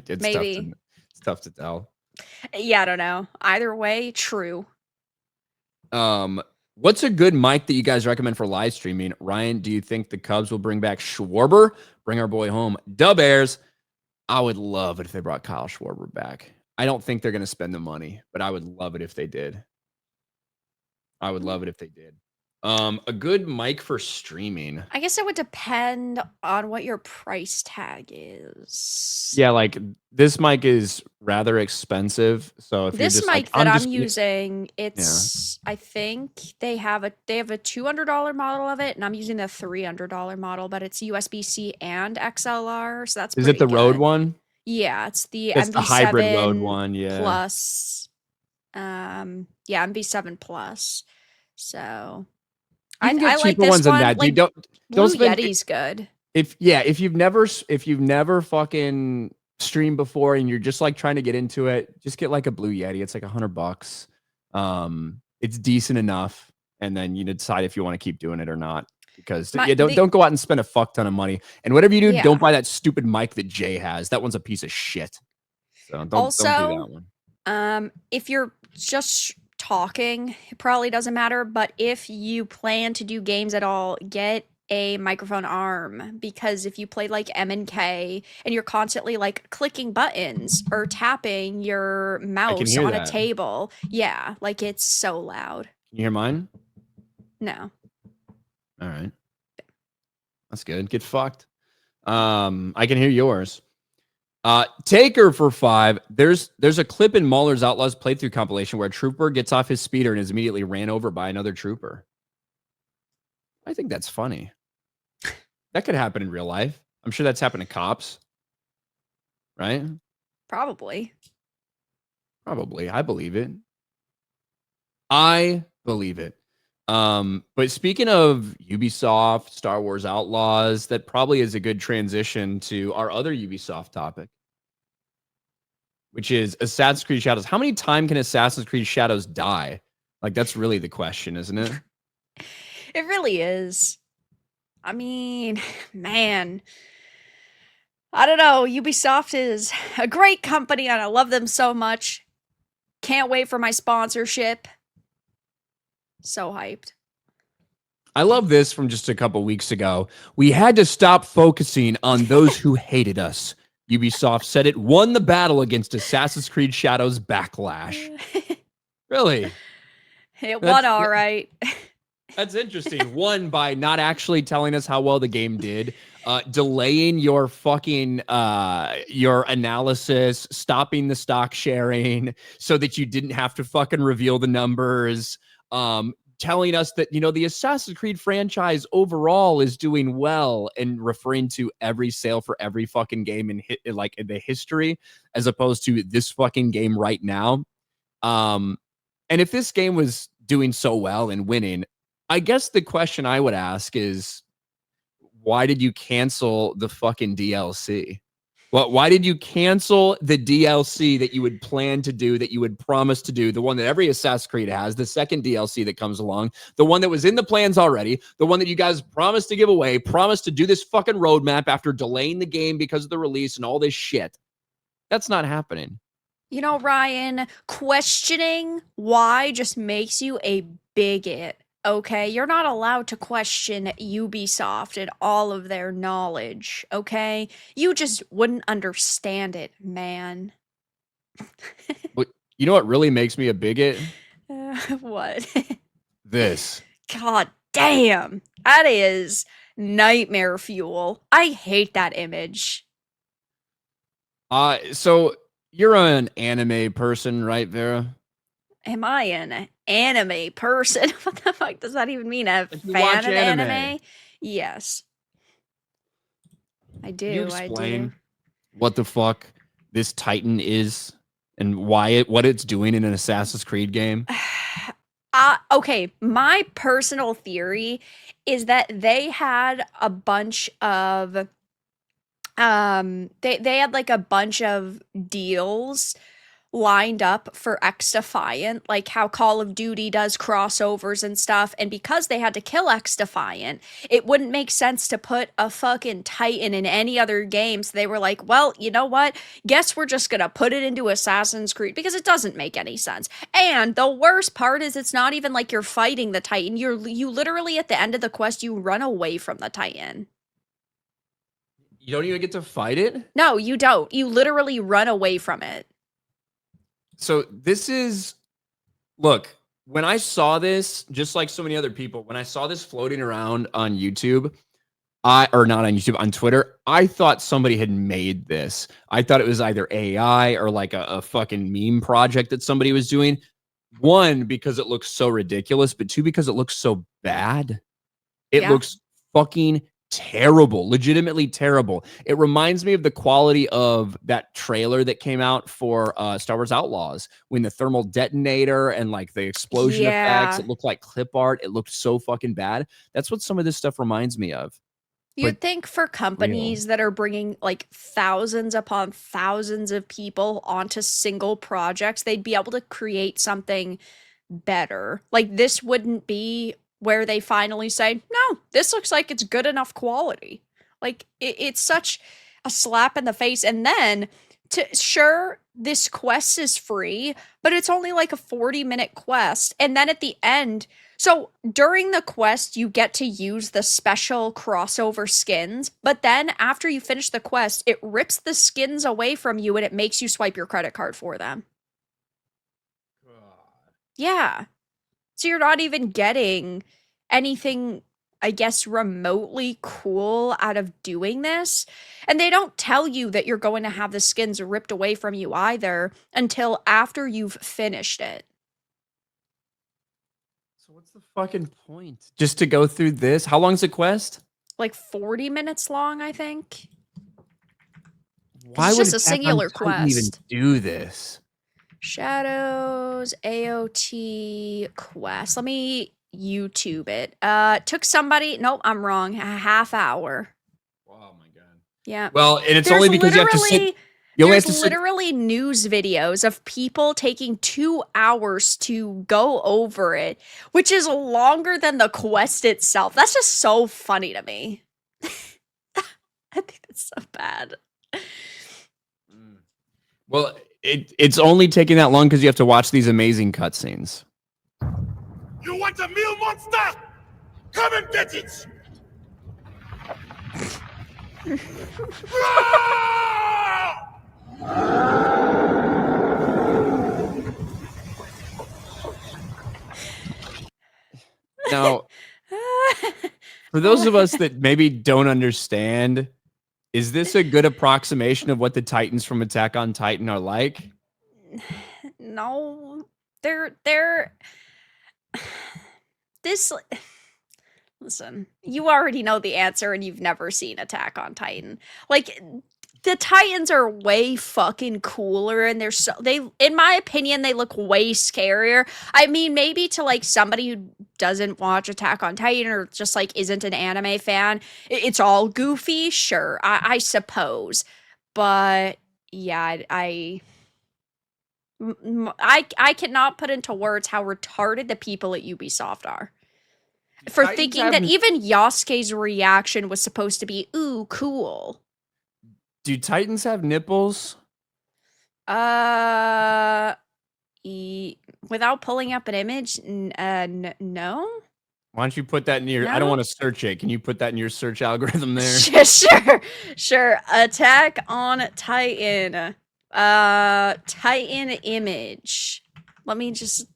It's Maybe. It's tough to tell. Yeah, I don't know. Either way, true. What's a good mic that you guys recommend for live streaming? Ryan, do you think the Cubs will bring back Schwarber? Bring our boy home. Dub Bears. I would love it if they brought Kyle Schwarber back. I don't think they're going to spend the money, but I would love it if they did. I would love it if they did. A good mic for streaming. I guess it would depend on what your price tag is. Yeah, like this mic is rather expensive. So if This you're just mic like, that I'm just gonna- using, it's I think they have a $200 model of it, and I'm using the $300 model, but it's USB-C and XLR, so that's is it the pretty Rode good. one? Yeah, it's the It's the hybrid Rode MV7 one, yeah. Plus. Yeah, MV7 Plus. So You can get I like cheaper this ones one. than that. Like, Don't Blue spend Yeti's good. if you've never fucking streamed before and you're just like trying to get into it, just get like a Blue Yeti. It's like $100. It's decent enough, and then you decide if you want to keep doing it or not. Because don't go out and spend a fuck ton of money. And whatever you do, Yeah. don't buy that stupid mic that Jay has. That one's a piece of shit. So don't do that one. If you're just talking, it probably doesn't matter. But if you plan to do games at all, get a microphone arm, because if you play like M&K and you're constantly like clicking buttons or tapping your mouse hear on a that. table, yeah, like it's so loud. Can you hear mine? No. All right. That's good. Get fucked. I can hear yours. Taker for 5. There's a clip in Mauler's Outlaws playthrough compilation where a trooper gets off his speeder and is immediately ran over by another trooper. I think that's funny. That could happen in real life. I'm sure that's happened to cops. Right? Probably. Probably. I believe it. I believe it. But speaking of Ubisoft, Star Wars Outlaws, that probably is a good transition to our other Ubisoft topic, which is Assassin's Creed Shadows. How many times can Assassin's Creed Shadows die? Like, that's really the question, isn't it? It really is. I mean, man, I don't know. Ubisoft is a great company and I love them so much. Can't wait for my sponsorship. So hyped. I love this from just a couple weeks ago. We had to stop focusing on those who hated us. Ubisoft said it won the battle against Assassin's Creed Shadows backlash. Really? It won all right. That's interesting. One, by not actually telling us how well the game did, delaying your fucking your analysis, stopping the stock sharing so that you didn't have to fucking reveal the numbers, telling us that, you know, the Assassin's Creed franchise overall is doing well, and referring to every sale for every fucking game in the history, as opposed to this fucking game right now. And if this game was doing so well and winning, I guess the question I would ask is, why did you cancel the fucking DLC? Well, why did you cancel the DLC that you would plan to do, that you would promise to do, the one that every Assassin's Creed has, the second DLC that comes along, the one that was in the plans already, the one that you guys promised to give away, promised to do this fucking roadmap after delaying the game because of the release and all this shit? That's not happening. You know, Ryan, questioning why just makes you a bigot. Okay, you're not allowed to question Ubisoft and all of their knowledge, okay? You just wouldn't understand it, man. But you know what really makes me a bigot? What? This. God damn. That is nightmare fuel. I hate that image. So you're an anime person, right, Vera? Am I an anime person? What the fuck does that even mean? A Like, you fan watch of anime. anime? Yes. I do. Can you I explain do. what the fuck this Titan is and what it's doing in an Assassin's Creed game? Okay, my personal theory is that they had a bunch of they had like a bunch of deals lined up for X-Defiant, like how Call of Duty does crossovers and stuff, and because they had to kill X-Defiant, it wouldn't make sense to put a fucking Titan in any other game, so they were like, well, you know what? Guess we're just gonna put it into Assassin's Creed, because it doesn't make any sense. And the worst part is it's not even like you're fighting the Titan, you literally at the end of the quest, you run away from the Titan. You don't even get to fight it? No, you don't. You literally run away from it. So this is, look, when I saw this, just like so many other people, when I saw this floating around on YouTube, or not on YouTube, on Twitter, I thought somebody had made this. I thought it was either AI or like a fucking meme project that somebody was doing. One, because it looks so ridiculous, but two, because it looks so bad. It looks fucking terrible, legitimately terrible. It reminds me of the quality of that trailer that came out for Star Wars Outlaws, when the thermal detonator and like the explosion effects, it looked like clip art. It looked so fucking bad. That's what some of this stuff reminds me of. You'd think for companies that are bringing like thousands upon thousands of people onto single projects, they'd be able to create something better. Like this wouldn't be where they finally say, no, this looks like it's good enough quality. Like it's such a slap in the face. And then sure, this quest is free, but it's only like a 40-minute quest. And then at the end, so during the quest, you get to use the special crossover skins, but then after you finish the quest, it rips the skins away from you and it makes you swipe your credit card for them. Yeah. So you're not even getting anything, I guess, remotely cool out of doing this. And they don't tell you that you're going to have the skins ripped away from you either until after you've finished it. So what's the fucking point? Just to go through this? How long's the quest? Like 40 minutes long, I think. Why It's would just a Attack on singular Titan even quest. do this? Shadows AOT quest. Let me YouTube it. Took somebody, nope, I'm wrong. A half hour. Oh my god. Yeah. Well, and it's There's only because you have to sit. You only have There's to sit. literally news videos of people taking 2 hours to go over it, which is longer than the quest itself. That's just so funny to me. I think that's so bad. Well, it's only taking that long because you have to watch these amazing cutscenes. You want a meal monster? Come and get it! Now, for those of us that maybe don't understand, is this a good approximation of what the Titans from Attack on Titan are like? No, they're this. Listen, you already know the answer, and you've never seen Attack on Titan. Like, the Titans are way fucking cooler, and in my opinion, they look way scarier. I mean, maybe to like somebody who doesn't watch Attack on Titan or just like isn't an anime fan, it's all goofy, sure, I suppose. But yeah, I cannot put into words how retarded the people at Ubisoft are. For Titans thinking that even Yasuke's reaction was supposed to be, ooh, cool. Do Titans have nipples? Without pulling up an image, no. Why don't you put that in your? I don't No? want to search it. Can you put that in your search algorithm there? Sure. Attack on Titan. Titan image. Let me just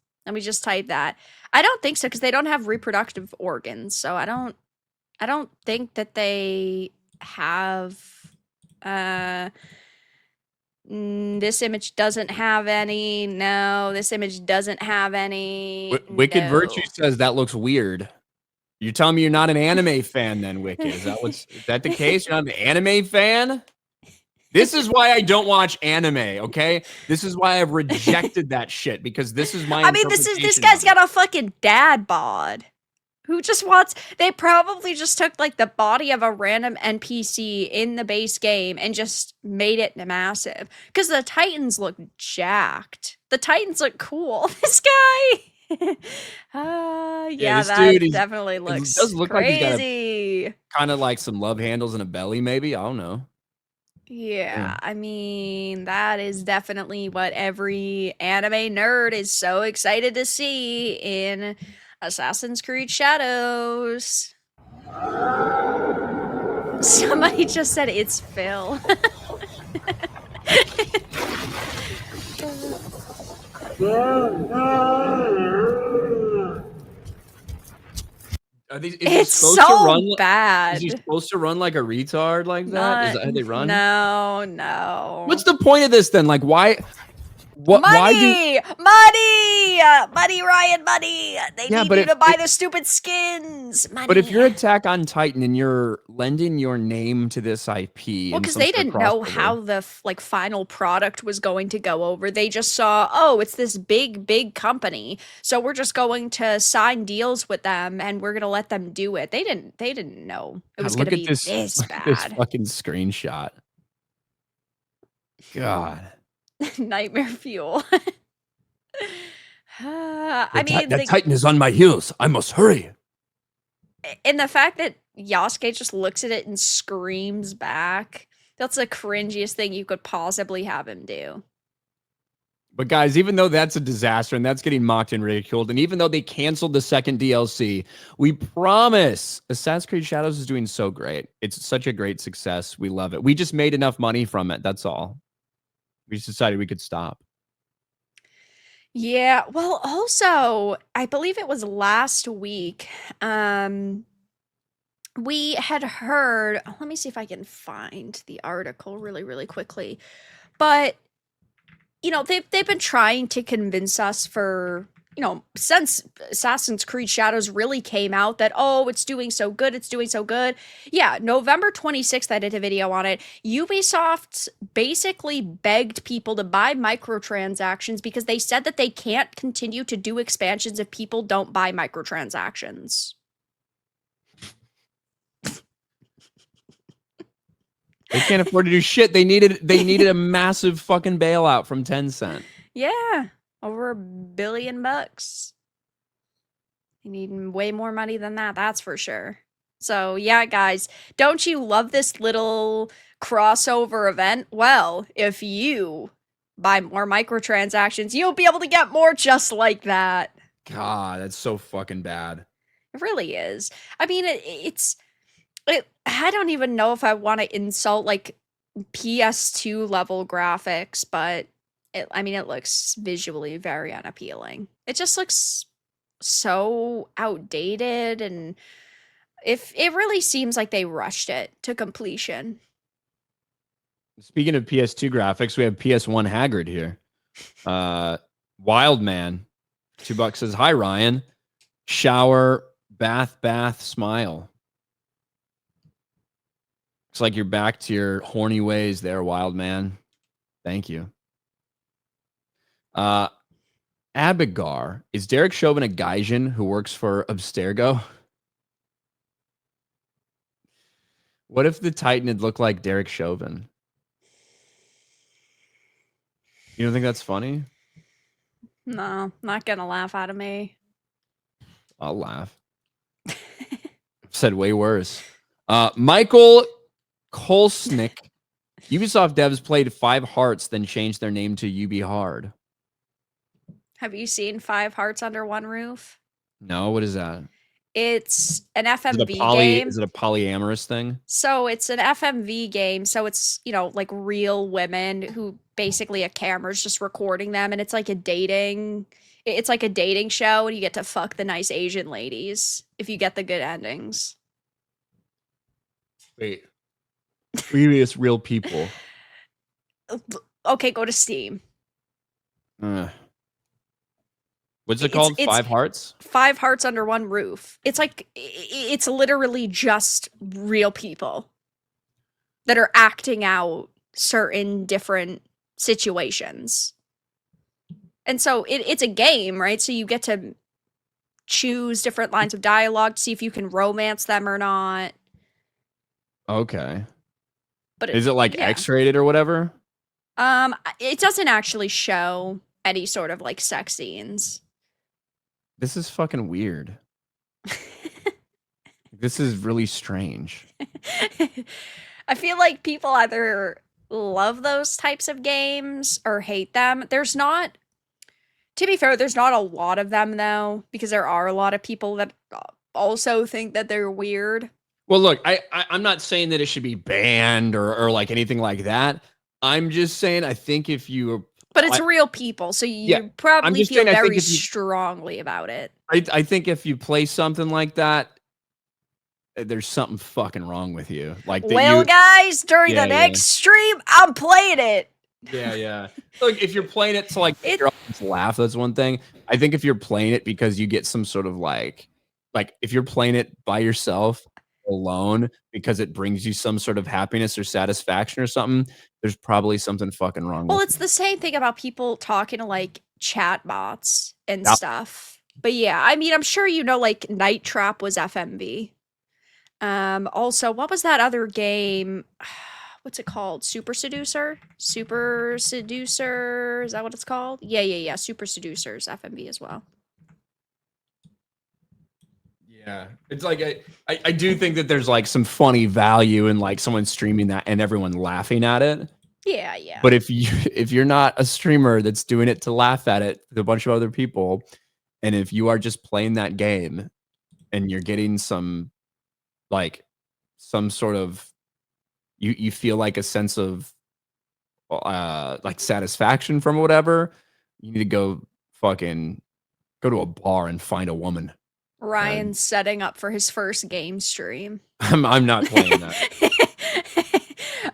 type that. I don't think so because they don't have reproductive organs, so I don't think that they have. This image doesn't have any. No, this image doesn't have any. Wicked No. Virtue says that looks weird. You're telling me you're not an anime fan then, Wicked? Is that the case? You're not an anime fan? This is why I don't watch anime, okay? This is why I've rejected that shit, because this is my this interpretation guy's of it. got a fucking dad bod. Who just wants, they probably just took like the body of a random NPC in the base game and just made it massive. Because the Titans look jacked. The Titans look cool. This guy. Yeah, this that dude definitely looks does look like he's got crazy. kind of like some love handles and a belly, maybe. I don't know. Yeah, I mean, that is definitely what every anime nerd is so excited to see in Assassin's Creed Shadows. Somebody just said it's Phil. It's so bad. Is he supposed to run like a retard like that? Is that how they run? No. What's the point of this then? Like, why? Money, Ryan, money. They need you to buy the stupid skins. Money. But if you're Attack on Titan and you're lending your name to this IP, well, because they didn't know how the final product was going to go over. They just saw, oh, it's this big company, so we're just going to sign deals with them and we're gonna let them do it. They didn't know it was gonna be this bad. This fucking screenshot. God. Nightmare fuel. That Titan is on my heels. I must hurry. And the fact that Yasuke just looks at it and screams back, That's the cringiest thing you could possibly have him do. But guys, even though that's a disaster and that's getting mocked and ridiculed, and even though they canceled the second DLC, we promise Assassin's Creed Shadows is doing so great. It's such a great success. We love it. We just made enough money from it. That's all. We just decided we could stop. Yeah, well, also, I believe it was last week. We had heard, let me see if I can find the article really, really quickly. But you know, they've been trying to convince us for, you know, since Assassin's Creed Shadows really came out that, oh, it's doing so good, it's doing so good. Yeah, November 26th, I did a video on it. Ubisoft basically begged people to buy microtransactions because they said that they can't continue to do expansions if people don't buy microtransactions. They can't afford to do shit. They needed a massive fucking bailout from Tencent. Yeah, over $1 billion. You need way more money than that, that's for sure. So yeah, guys, don't you love this little crossover event? Well, if you buy more microtransactions, you'll be able to get more just like that. God, that's so fucking bad. It really is. I mean, I don't even know if I want to insult like PS2 level graphics, but I mean, it looks visually very unappealing. It just looks so outdated, and if it really seems like they rushed it to completion. Speaking of PS2 graphics, we have PS1 Haggard here. Wild Man, $2 says, "Hi Ryan, shower, bath, smile." Looks like you're back to your horny ways there, Wild Man. Thank you. Abigar, is Derek Chauvin a Gaijin who works for Abstergo? What if the Titan had looked like Derek Chauvin? You don't think that's funny? No, not gonna laugh out of me. I'll laugh. I've said way worse. Michael Kolsnick. Ubisoft devs played 5 Hearts, then changed their name to UB Hard. Have you seen 5 Hearts Under One Roof? No, what is that? It's an Is FMV it game. Is it a polyamorous thing? So it's an FMV game. So it's, you know, like real women who basically a camera's just recording them, and it's like a dating show, and you get to fuck the nice Asian ladies if you get the good endings. Wait. Previous real people. Okay, go to Steam. What's it called? It's 5 Hearts? 5 Hearts Under One Roof. It's like, it's literally just real people that are acting out certain different situations. And so it's a game, right? So you get to choose different lines of dialogue to see if you can romance them or not. Okay. But Is it like yeah. X-rated or whatever? It doesn't actually show any sort of like sex scenes. This is fucking weird. This is really strange. I feel like people either love those types of games or hate them. To be fair, there's not a lot of them though, because there are a lot of people that also think that they're weird. Well, look, I'm not saying that it should be banned or like anything like that. I'm just saying I think if you... But it's real people, so you probably feel very strongly about it. I think if you play something like that, there's something fucking wrong with you. Like, guys, during the next stream, I'm playing it. Yeah. Look, if you're playing it to like make your audience laugh, that's one thing. I think if you're playing it because you get some sort of like if you're playing it by yourself alone because it brings you some sort of happiness or satisfaction or something, there's probably something fucking wrong. Well, it's the same thing about people talking to like chat bots and stuff. But yeah, I mean, I'm sure you know, like Night Trap was FMV. Also, what was that other game? What's it called? Super Seducer? Super Seducer? Is that what it's called? Yeah. Super Seducers, FMV as well. Yeah, it's like I do think that there's like some funny value in like someone streaming that and everyone laughing at it. Yeah, yeah. But if you're not a streamer that's doing it to laugh at it with a bunch of other people, and if you are just playing that game and you're getting some sort of you feel like a sense of like satisfaction from whatever, you need to go to a bar and find a woman. Ryan's setting up for his first game stream. I'm not playing that.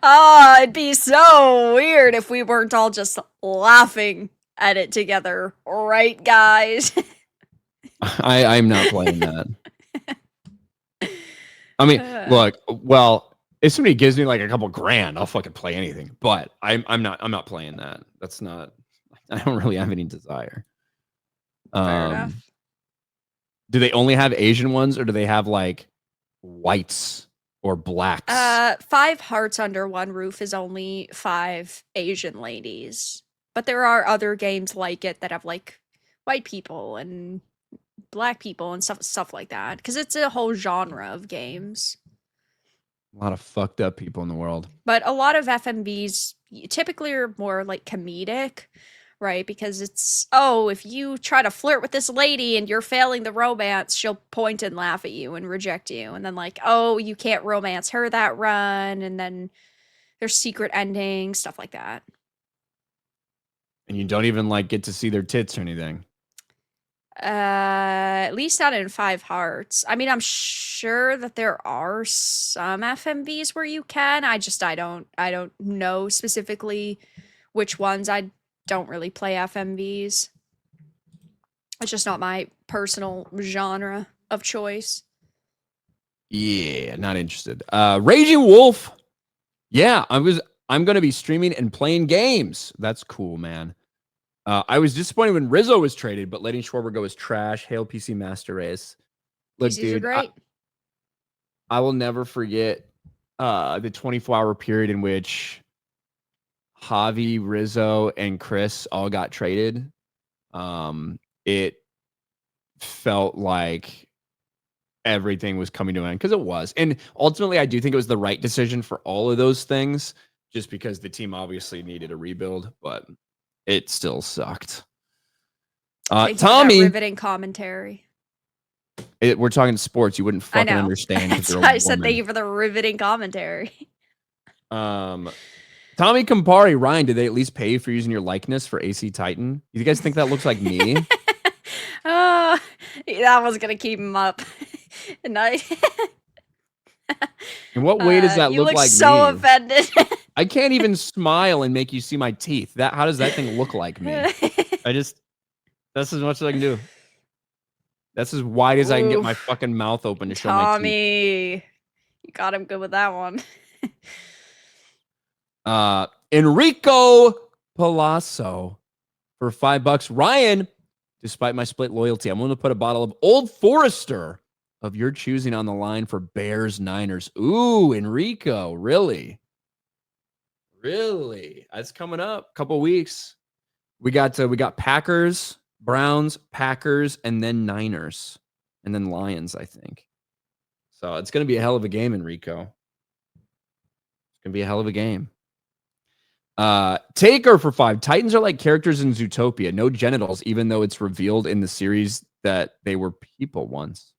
Oh, it'd be so weird if we weren't all just laughing at it together, right, guys? I'm not playing that. I mean, look, well, if somebody gives me like a couple grand, I'll fucking play anything. But I'm not playing that. That's not. I don't really have any desire. Fair enough. Do they only have Asian ones, or do they have like whites or blacks? 5 Hearts Under One Roof is only 5 Asian ladies, but there are other games like it that have like white people and black people and stuff like that, because it's a whole genre of games. A lot of fucked up people in the world. But a lot of FMVs typically are more like comedic, right? Because it's, oh, if you try to flirt with this lady and you're failing the romance, she'll point and laugh at you and reject you. And then like, oh, you can't romance her that run. And then there's secret endings, stuff like that. And you don't even like get to see their tits or anything. At least not in 5 Hearts. I mean, I'm sure that there are some FMVs where you can. I don't know specifically which ones. I don't really play FMVs. It's just not my personal genre of choice. Yeah, not interested. Raging Wolf. Yeah, I'm gonna be streaming and playing games. That's cool, man. I was disappointed when Rizzo was traded, but letting Schwarber go is trash. Hail PC Master Race. Look, PCs are dude, great. I will never forget the 24-hour period in which Javi, Rizzo, and Chris all got traded. It felt like everything was coming to an end, because it was. And ultimately, I do think it was the right decision for all of those things, just because the team obviously needed a rebuild, but it still sucked. Thank you for that Tommy, riveting commentary. we're talking sports. You wouldn't fucking understand. That's why I said thank you for the riveting commentary. Tommy Campari, Ryan, did they at least pay you for using your likeness for AC Titan? You guys think that looks like me? Oh, that was gonna keep him up. And In what way does that you look like so me? offended. I can't even smile and make you see my teeth. How does that thing look like me? That's as much as I can do. That's as wide as I can get my fucking mouth open to show my teeth. Tommy, you got him good with that one. Enrico Palazzo for $5. Ryan, despite my split loyalty, I'm going to put a bottle of Old Forester of your choosing on the line for Bears Niners. Ooh, Enrico, really? Really? That's coming up. A couple weeks. We got Packers, Browns, Packers, and then Niners, and then Lions, I think. So it's going to be a hell of a game, Enrico. It's going to be a hell of a game. Taker for $5. Titans are like characters in Zootopia. No genitals, even though it's revealed in the series that they were people once.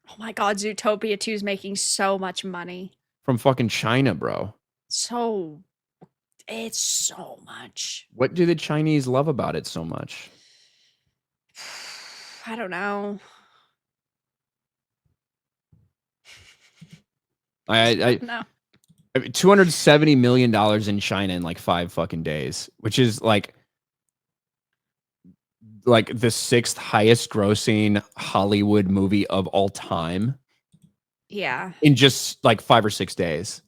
Oh my god, Zootopia 2 is making so much money. From fucking China, bro. It's so much. What do the Chinese love about it so much? I don't know. No. $270 million in China in like 5 fucking days, which is like the 6th highest grossing Hollywood movie of all time. Yeah. In just like 5 or 6 days.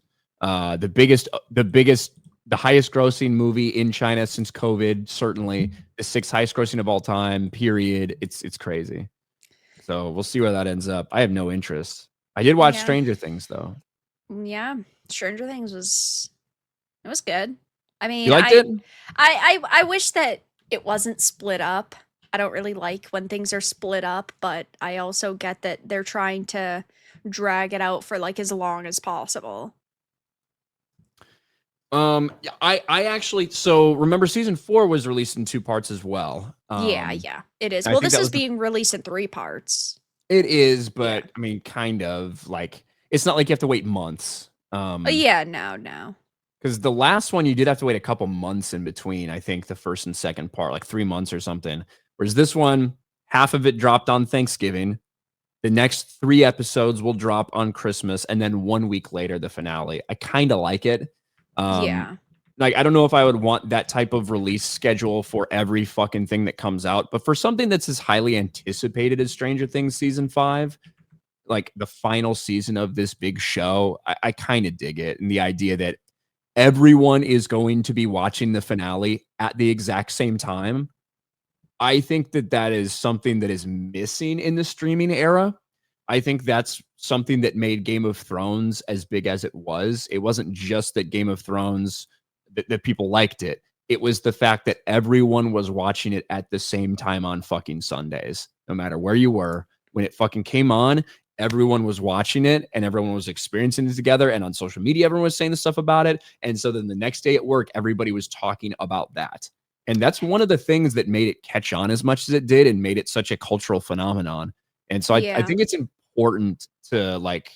The highest grossing movie in China since COVID, certainly the 6th highest grossing of all time, period. It's crazy. So we'll see where that ends up. I have no interest. I did watch Stranger Things though. Yeah. Stranger Things was good. I mean, you liked it? I wish that it wasn't split up. I don't really like when things are split up, but I also get that they're trying to drag it out for like as long as possible. Yeah, I actually, so remember season 4 was released in 2 parts as well. Yeah, yeah, it is. I Well, think this that is was the being released in 3 parts. It is, Yeah. but I mean, kind of like it's not like you have to wait months. Yeah, no. Because the last one you did have to wait a couple months in between. I think the first and second part, like 3 months or something. Whereas this one, half of it dropped on Thanksgiving. The next 3 episodes will drop on Christmas, and then 1 week later, the finale. I kind of like it. Yeah. Like I don't know if I would want that type of release schedule for every fucking thing that comes out, but for something that's as highly anticipated as Stranger Things season 5, like the final season of this big show, I kind of dig it. And the idea that everyone is going to be watching the finale at the exact same time. I think that that is something that is missing in the streaming era. I think that's something that made Game of Thrones as big as it was. It wasn't just that Game of Thrones that people liked it. It was the fact that everyone was watching it at the same time on fucking Sundays, no matter where you were. When it fucking came on, everyone was watching it and everyone was experiencing it together. And on social media, everyone was saying the stuff about it. And so then the next day at work, everybody was talking about that. And that's one of the things that made it catch on as much as it did and made it such a cultural phenomenon. And so I Yeah. think it's important to like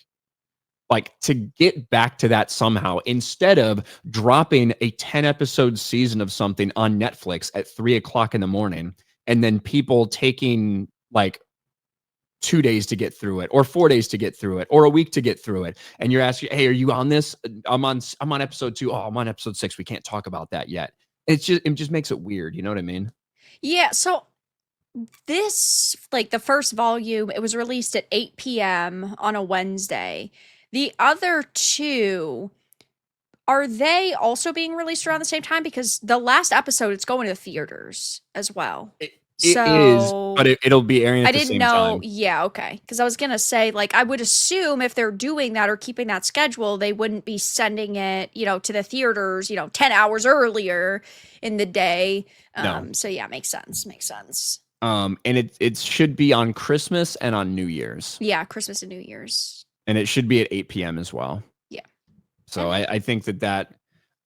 to get back to that somehow instead of dropping a 10 episode season of something on Netflix at 3 o'clock in the morning and then people taking like 2 days to get through it or 4 days to get through it or a week to get through it. And you're asking, hey, are you on this? I'm on episode 2. Oh, I'm on episode 6. We can't talk about that yet. It just makes it weird. You know what I mean? Yeah, so this, like the first volume, it was released at 8 p.m. on a Wednesday. The other 2, are they also being released around the same time? Because the last episode, it's going to the theaters as well. It is, but So it'll be airing I at the didn't same know. time. Yeah, okay. Because I was gonna say, like, I would assume if they're doing that or keeping that schedule, they wouldn't be sending it, to the theaters, 10 hours earlier in the day. No. So yeah, makes sense. Makes sense. And it should be on Christmas and on New Year's. Yeah, Christmas and New Year's. And it should be at 8 p.m. as well. Yeah. So I think that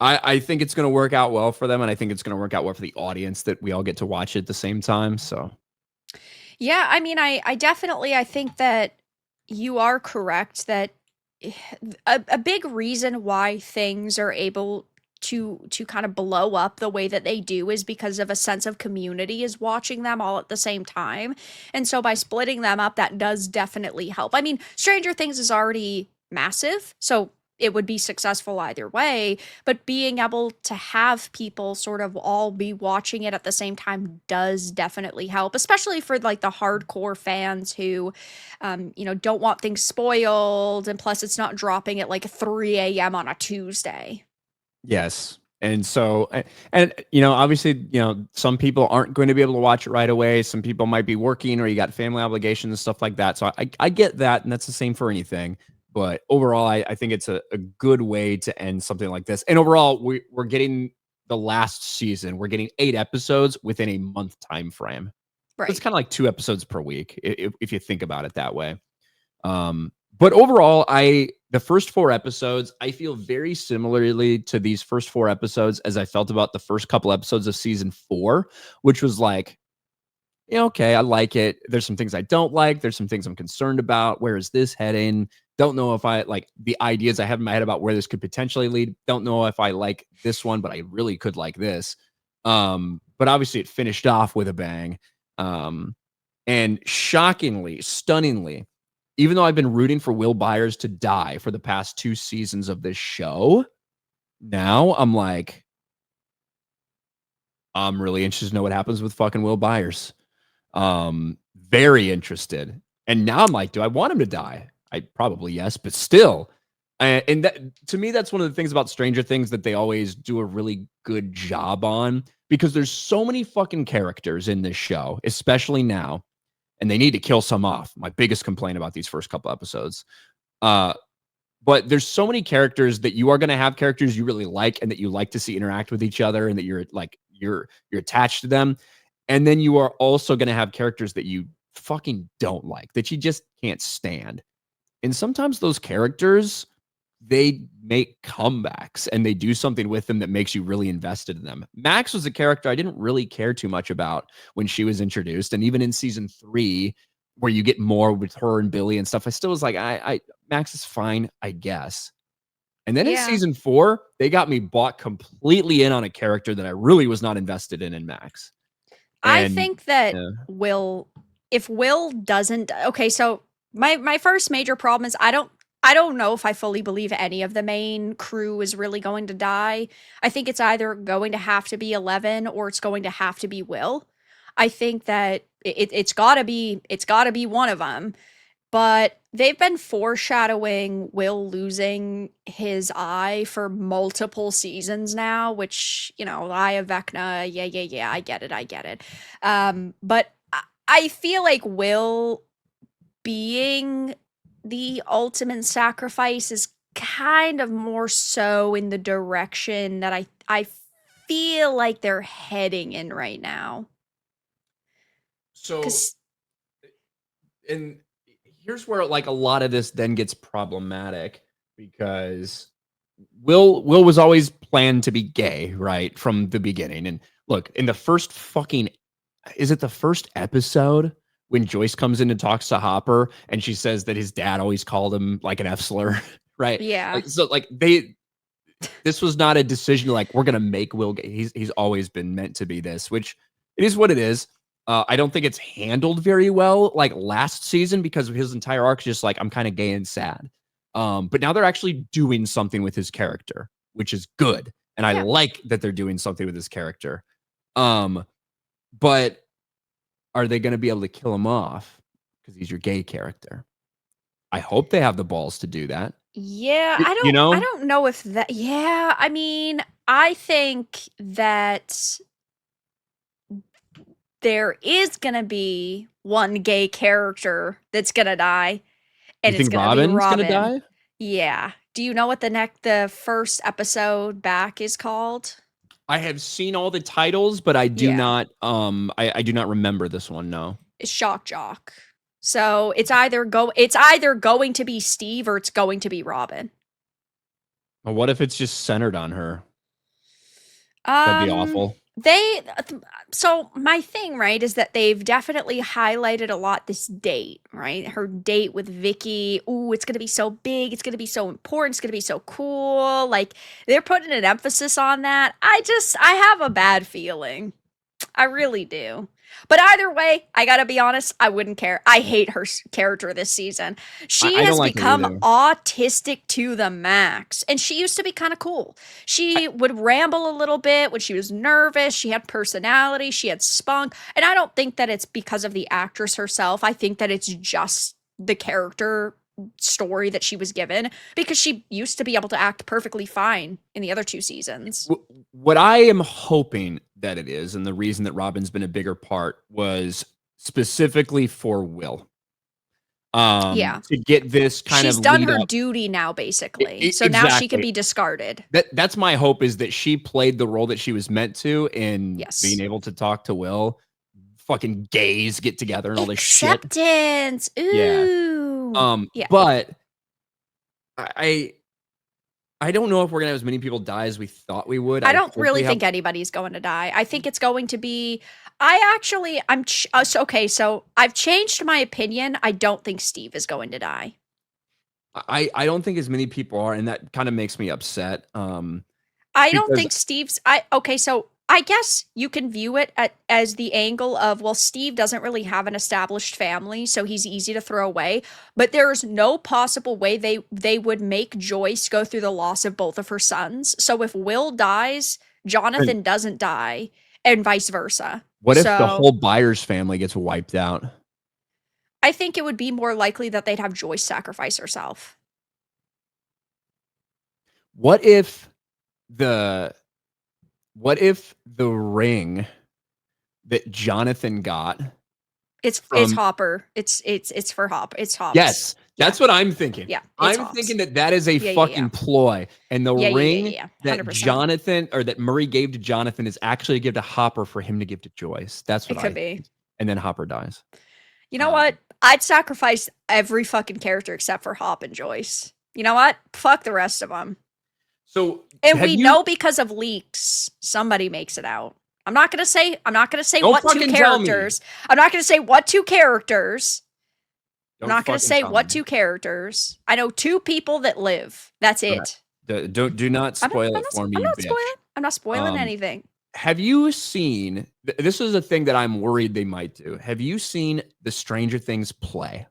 I think it's going to work out well for them. And I think it's going to work out well for the audience that we all get to watch it at the same time. So Yeah, I mean, I definitely I think that you are correct that a big reason why things are able to kind of blow up the way that they do is because of a sense of community is watching them all at the same time. And so by splitting them up, that does definitely help. I mean, Stranger Things is already massive, so it would be successful either way, but being able to have people sort of all be watching it at the same time does definitely help, especially for like the hardcore fans who don't want things spoiled, and plus it's not dropping at like 3 a.m. on a Tuesday. yes. And so, obviously, some people aren't going to be able to watch it right away. Some people might be working or you got family obligations and stuff like that. So I get that. And that's the same for anything. But overall, I think it's a good way to end something like this. And overall, we're getting the last season. We're getting 8 episodes within a month time frame. So Right. it's kind of like 2 episodes per week, if you think about it that way. But overall, the first 4 episodes, I feel very similarly to these first 4 episodes as I felt about the first couple episodes of season 4, which was like, okay, I like it. There's some things I don't like. There's some things I'm concerned about. Where is this heading? Don't know if I like the ideas I have in my head about where this could potentially lead. Don't know if I like this one, but I really could like this. But obviously it finished off with a bang. And shockingly, stunningly, even though I've been rooting for Will Byers to die for the past 2 seasons of this show, now I'm like, I'm really interested to know what happens with fucking Will Byers. Very interested. And now I'm like, do I want him to die? I probably yes, but still. And that, to me, that's one of the things about Stranger Things that they always do a really good job on, because there's so many fucking characters in this show, especially now, and they need to kill some off. My biggest complaint about these first couple episodes. But there's so many characters that you are going to have characters you really like and that you like to see interact with each other and that you're attached to them. And then you are also going to have characters that you fucking don't like, that you just can't stand. And sometimes those characters, they make comebacks and they do something with them that makes you really invested in them. Max was a character I didn't really care too much about when she was introduced. And even in season 3, where you get more with her and Billy and stuff, I still was like, I Max is fine, I guess. And then in Yeah. season 4, they got me bought completely in on a character that I really was not invested in Max. I And think that yeah. if Will doesn't, okay, so my first major problem is I don't know if I fully believe any of the main crew is really going to die. I think it's either going to have to be 11 or it's going to have to be Will. I think that it's got to be one of them. But they've been foreshadowing Will losing his eye for multiple seasons now, which, the Eye of Vecna, yeah, I get it. But I feel like Will being the ultimate sacrifice is kind of more so in the direction that I feel like they're heading in right now. So, 'Cause and here's where like a lot of this then gets problematic, because Will was always planned to be gay, right, from the beginning. And look, in the first fucking, is it the first episode when Joyce comes in and talks to Hopper and she says that his dad always called him like an F slur, right? yeah. Like, so like this was not a decision like we're gonna make Will gay. He's always been meant to be this, which it is what it is. I don't think it's handled very well like last season, because of his entire arc is just like, I'm kind of gay and sad. But now they're actually doing something with his character, which is good. And I Yeah. like that they're doing something with his character. But are they going to be able to kill him off because he's your gay character? I hope they have the balls to do that. Yeah, You know? I don't know if that yeah, I mean, I think that there is gonna be one gay character that's gonna die, You and it's think gonna be Robin's going to Robin. die? Yeah. Do you know what the first episode back is called? I have seen all the titles, but I do Yeah. not I do not remember this one, no. It's Shock Jock. So it's either going to be Steve or it's going to be Robin. Well, what if it's just centered on her? That'd be awful. So my thing, right, is that they've definitely highlighted a lot this date, right? Her date with Vicky. Ooh, it's gonna be so big, it's gonna be so important, it's gonna be so cool. Like, they're putting an emphasis on that. I have a bad feeling. I really do. But either way, I gotta be honest, I wouldn't care. I hate her character this season. She I don't has like her become either. autistic to the max. And she used to be kind of cool. She would ramble a little bit when she was nervous. She had personality. She had spunk. And I don't think that it's because of the actress herself. I think that it's just the character story that she was given, because she used to be able to act perfectly fine in the other 2 seasons. What I am hoping that it is, and the reason that Robin's been a bigger part, was specifically for Will. Yeah. To get this kind She's of done lead her up. duty now, basically. So now she can Exactly. be discarded. That's my hope, is that she played the role that she was meant to in Yes. being able to talk to Will. Fucking gays get together and all this shit. Acceptance. Ooh. Yeah. But I don't know if we're gonna have as many people die as we thought we would. I don't hope we really have- think anybody's going to die. I think it's going to be. So I've changed my opinion. I don't think Steve is going to die. I don't think as many people are, and that kind of makes me upset. I don't Because- think Steve's. So I guess you can view it as the angle of, well, Steve doesn't really have an established family, so he's easy to throw away. But there's no possible way they would make Joyce go through the loss of both of her sons. So if Will dies, Jonathan doesn't die, and vice versa. What if the whole Byers family gets wiped out? I think it would be more likely that they'd have Joyce sacrifice herself. What if the ring that Jonathan got It's from Hopper. It's for Hop. It's Hops. yes, that's what I'm thinking. Yeah, it's I'm Hops. thinking that is a Yeah, yeah, fucking yeah. ploy, and the ring that 100%. Jonathan or that Murray gave to Jonathan is actually a gift to Hopper for him to give to Joyce. That's what It could be. And then Hopper dies. You know what? I'd sacrifice every fucking character except for Hop and Joyce. You know what? Fuck the rest of them. So And we know because of leaks, somebody makes it out. I'm not gonna say Don't what two fucking tell me. characters. I'm not gonna say what two characters. I'm Don't not gonna fucking say tell what me. two characters. I know two people that live. That's it. Do not spoil it for me, you bitch. I'm not spoiling anything. Have you seen? This is a thing that I'm worried they might do. Have you seen the Stranger Things play?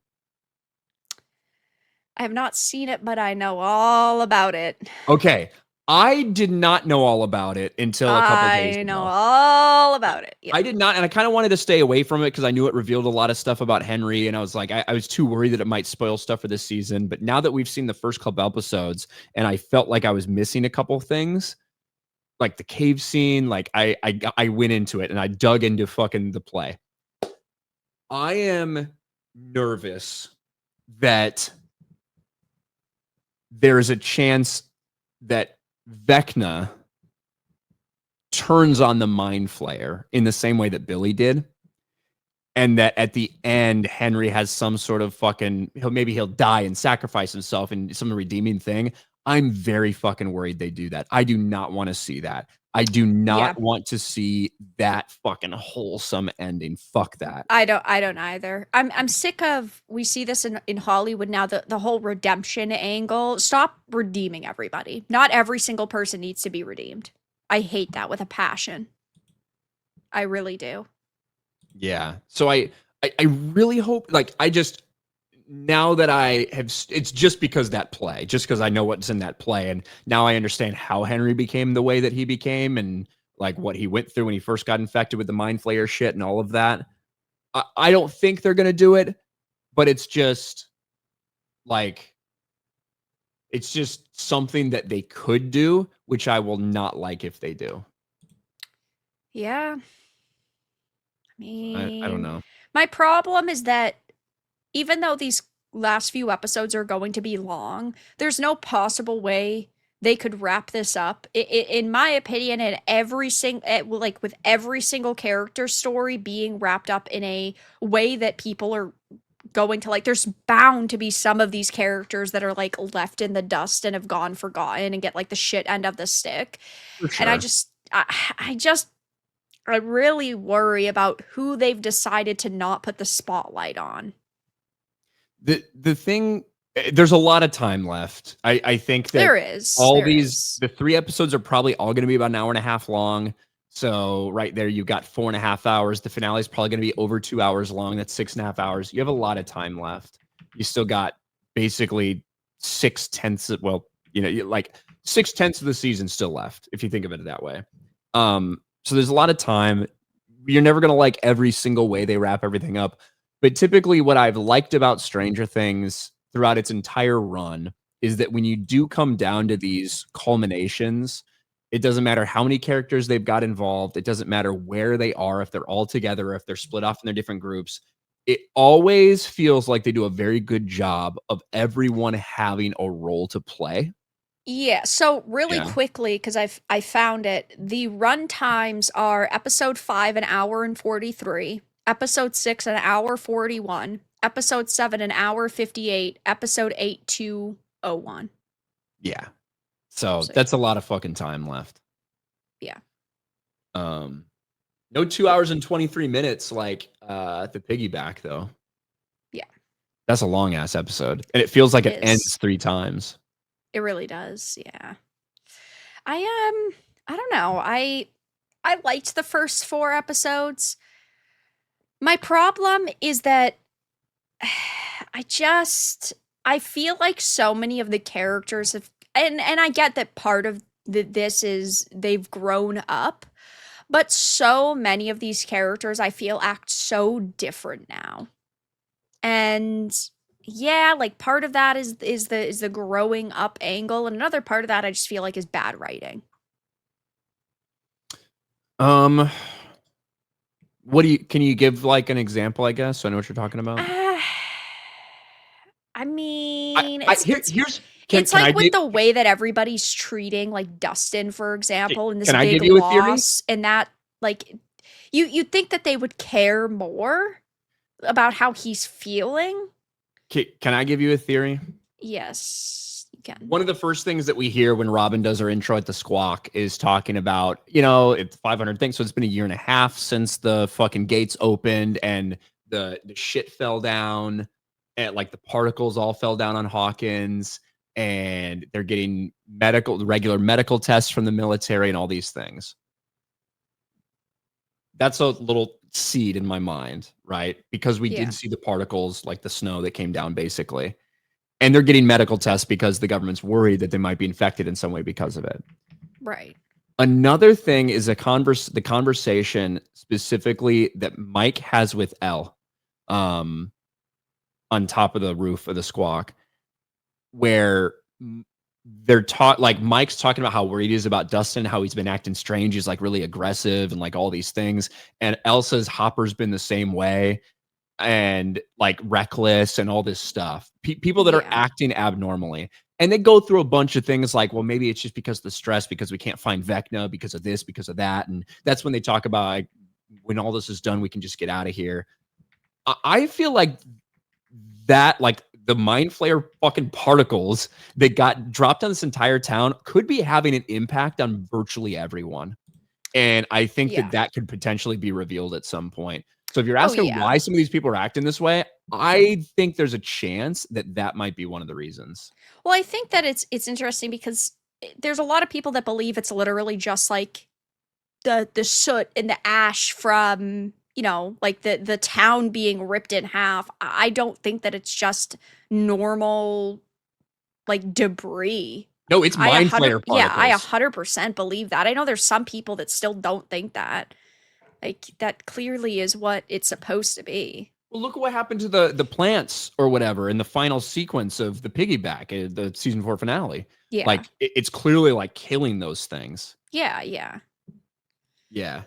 I have not seen it, but I know all about it. Okay. I did not know all about it until a couple days ago. I know all about it. Yep. I did not, and I kind of wanted to stay away from it because I knew it revealed a lot of stuff about Henry, and I was like, I was too worried that it might spoil stuff for this season. But now that we've seen the first couple episodes, and I felt like I was missing a couple things, like the cave scene, like I went into it and I dug into fucking the play. I am nervous that there is a chance that Vecna turns on the Mind Flayer in the same way that Billy did. And that at the end, Henry has some sort of fucking, he'll die and sacrifice himself in some redeeming thing. I'm very fucking worried they do that. I do not want to see that. I do not want to see that fucking wholesome ending. Fuck that. I don't either. I'm sick of, we see this in Hollywood now, the whole redemption angle. Stop redeeming everybody. Not every single person needs to be redeemed. I hate that with a passion. I really do. Yeah. So I really hope, like, now that I have, it's just because that play, just because I know what's in that play. And now I understand how Henry became the way that he became and like what he went through when he first got infected with the Mind Flayer shit and all of that. I don't think they're going to do it, but it's just like, it's just something that they could do, which I will not like if they do. Yeah. I mean, I don't know. My problem is that even though these last few episodes are going to be long, there's no possible way they could wrap this up. In my opinion, and with every single character story being wrapped up in a way that people are going to like, there's bound to be some of these characters that are like left in the dust and have gone forgotten and get like the shit end of the stick. For sure. And I really worry about who they've decided to not put the spotlight on. The thing, there's a lot of time left. I think that there is the 3 episodes are probably all going to be about an hour and a half long. So right there, you've got 4.5 hours. The finale is probably going to be over 2 hours long. That's 6.5 hours. You have a lot of time left. You still got basically 6/10. Like 6/10 of the season still left, if you think of it that way. So there's a lot of time. You're never going to like every single way they wrap everything up. But typically what I've liked about Stranger Things throughout its entire run is that when you do come down to these culminations, it doesn't matter how many characters they've got involved. It doesn't matter where they are, if they're all together, or if they're split off in their different groups. It always feels like they do a very good job of everyone having a role to play. Yeah, so really quickly, because I found it, the run times are episode 5 an hour and 43, episode 6 an hour 41, episode 7 an hour 58, episode 8 2:01. Yeah. So that's a lot of fucking time left. Yeah. No 2 hours and 23 minutes like the piggyback though. Yeah. That's a long ass episode. And it feels like it ends 3 times. It really does. Yeah. I don't know. I liked the first 4 episodes. My problem is that I feel like so many of the characters have, and I get that part of this is they've grown up, but so many of these characters I feel act so different now. And yeah, like part of that is the growing up angle, and another part of that I just feel like is bad writing. Can you give like an example, I guess, so I know what you're talking about? I mean, it's can like I with give the way that everybody's treating like Dustin, for example, and this can I big give you a theory? loss, and that like you'd think that they would care more about how he's feeling. Can I give you a theory? Yes, you can. One of the first things that we hear when Robin does her intro at the Squawk is talking about, it's 500 things. So it's been a year and a half since the fucking gates opened and the shit fell down, and like the particles all fell down on Hawkins, and they're getting regular medical tests from the military and all these things. That's a little seed in my mind, right? Because we Yeah. did see the particles, like the snow that came down, basically. And they're getting medical tests because the government's worried that they might be infected in some way because of it. Right. Another thing is the conversation specifically that Mike has with Elle, on top of the roof of the Squawk, where they're like Mike's talking about how worried he is about Dustin, how he's been acting strange. He's like really aggressive and like all these things. And Elsa's Hopper's been the same way and like reckless and all this stuff. People that are acting abnormally. And they go through a bunch of things like, well, maybe it's just because of the stress, because we can't find Vecna, because of this, because of that. And that's when they talk about like, when all this is done, we can just get out of here. I feel like that, like the Mind Flayer fucking particles that got dropped on this entire town could be having an impact on virtually everyone. And I think that could potentially be revealed at some point. So if you're asking why some of these people are acting this way, I think there's a chance that might be one of the reasons. Well, I think that it's interesting because there's a lot of people that believe it's literally just like the soot and the ash from, like the town being ripped in half. I don't think that it's just normal like debris. No, it's Mind Flayer particles. Yeah, I 100% believe that. I know there's some people that still don't think that. Like, that clearly is what it's supposed to be. Well, look at what happened to the plants or whatever in the final sequence of the piggyback, the season 4 finale. Yeah. Like, it's clearly like killing those things. Yeah. Yeah.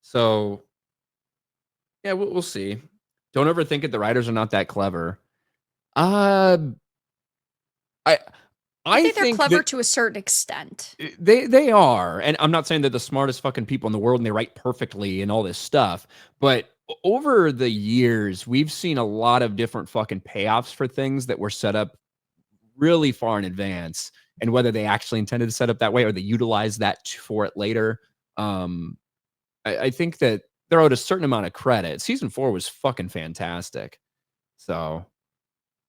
So, yeah, we'll see. Don't overthink it. The writers are not that clever. I think they're clever to a certain extent. They are. And I'm not saying they're the smartest fucking people in the world and they write perfectly and all this stuff. But over the years, we've seen a lot of different fucking payoffs for things that were set up really far in advance. And whether they actually intended to set up that way or they utilized that for it later. I think that they're owed a certain amount of credit. Season 4 was fucking fantastic. So,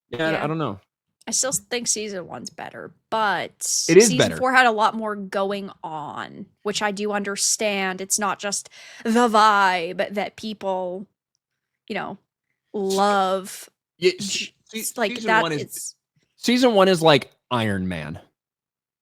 yeah. I don't know. I still think season 1's better, but it is season better. 4 had a lot more going on, which I do understand. It's not just the vibe that people, love. Season 1 is like Iron Man.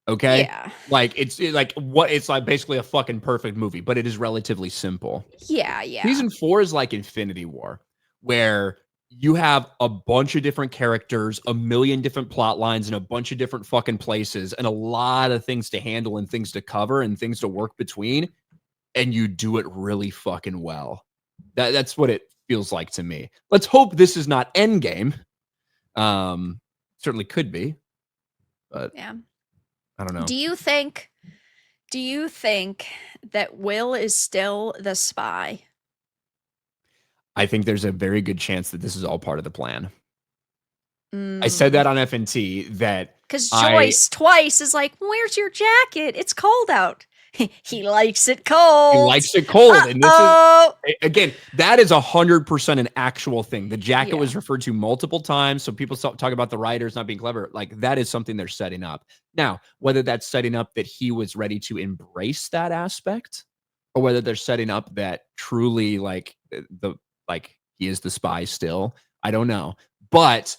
Okay? Yeah. Like it's like basically a fucking perfect movie, but it is relatively simple. Yeah. Season 4 is like Infinity War, where you have a bunch of different characters, a million different plot lines, and a bunch of different fucking places, and a lot of things to handle and things to cover and things to work between, and you do it really fucking well. That's what it feels like to me. Let's hope this is not Endgame. Certainly could be, but yeah, I don't know. Do you think that Will is still the spy? I think there's a very good chance that this is all part of the plan. I said that on FNT that because Joyce twice is like, "Where's your jacket? It's cold out." He likes it cold. He likes it cold, and this is again that is 100% an actual thing. The jacket was referred to multiple times, so people talk about the writers not being clever. Like that is something they're setting up. Now, whether that's setting up that he was ready to embrace that aspect, or whether they're setting up that truly like he is the spy still, I don't know. But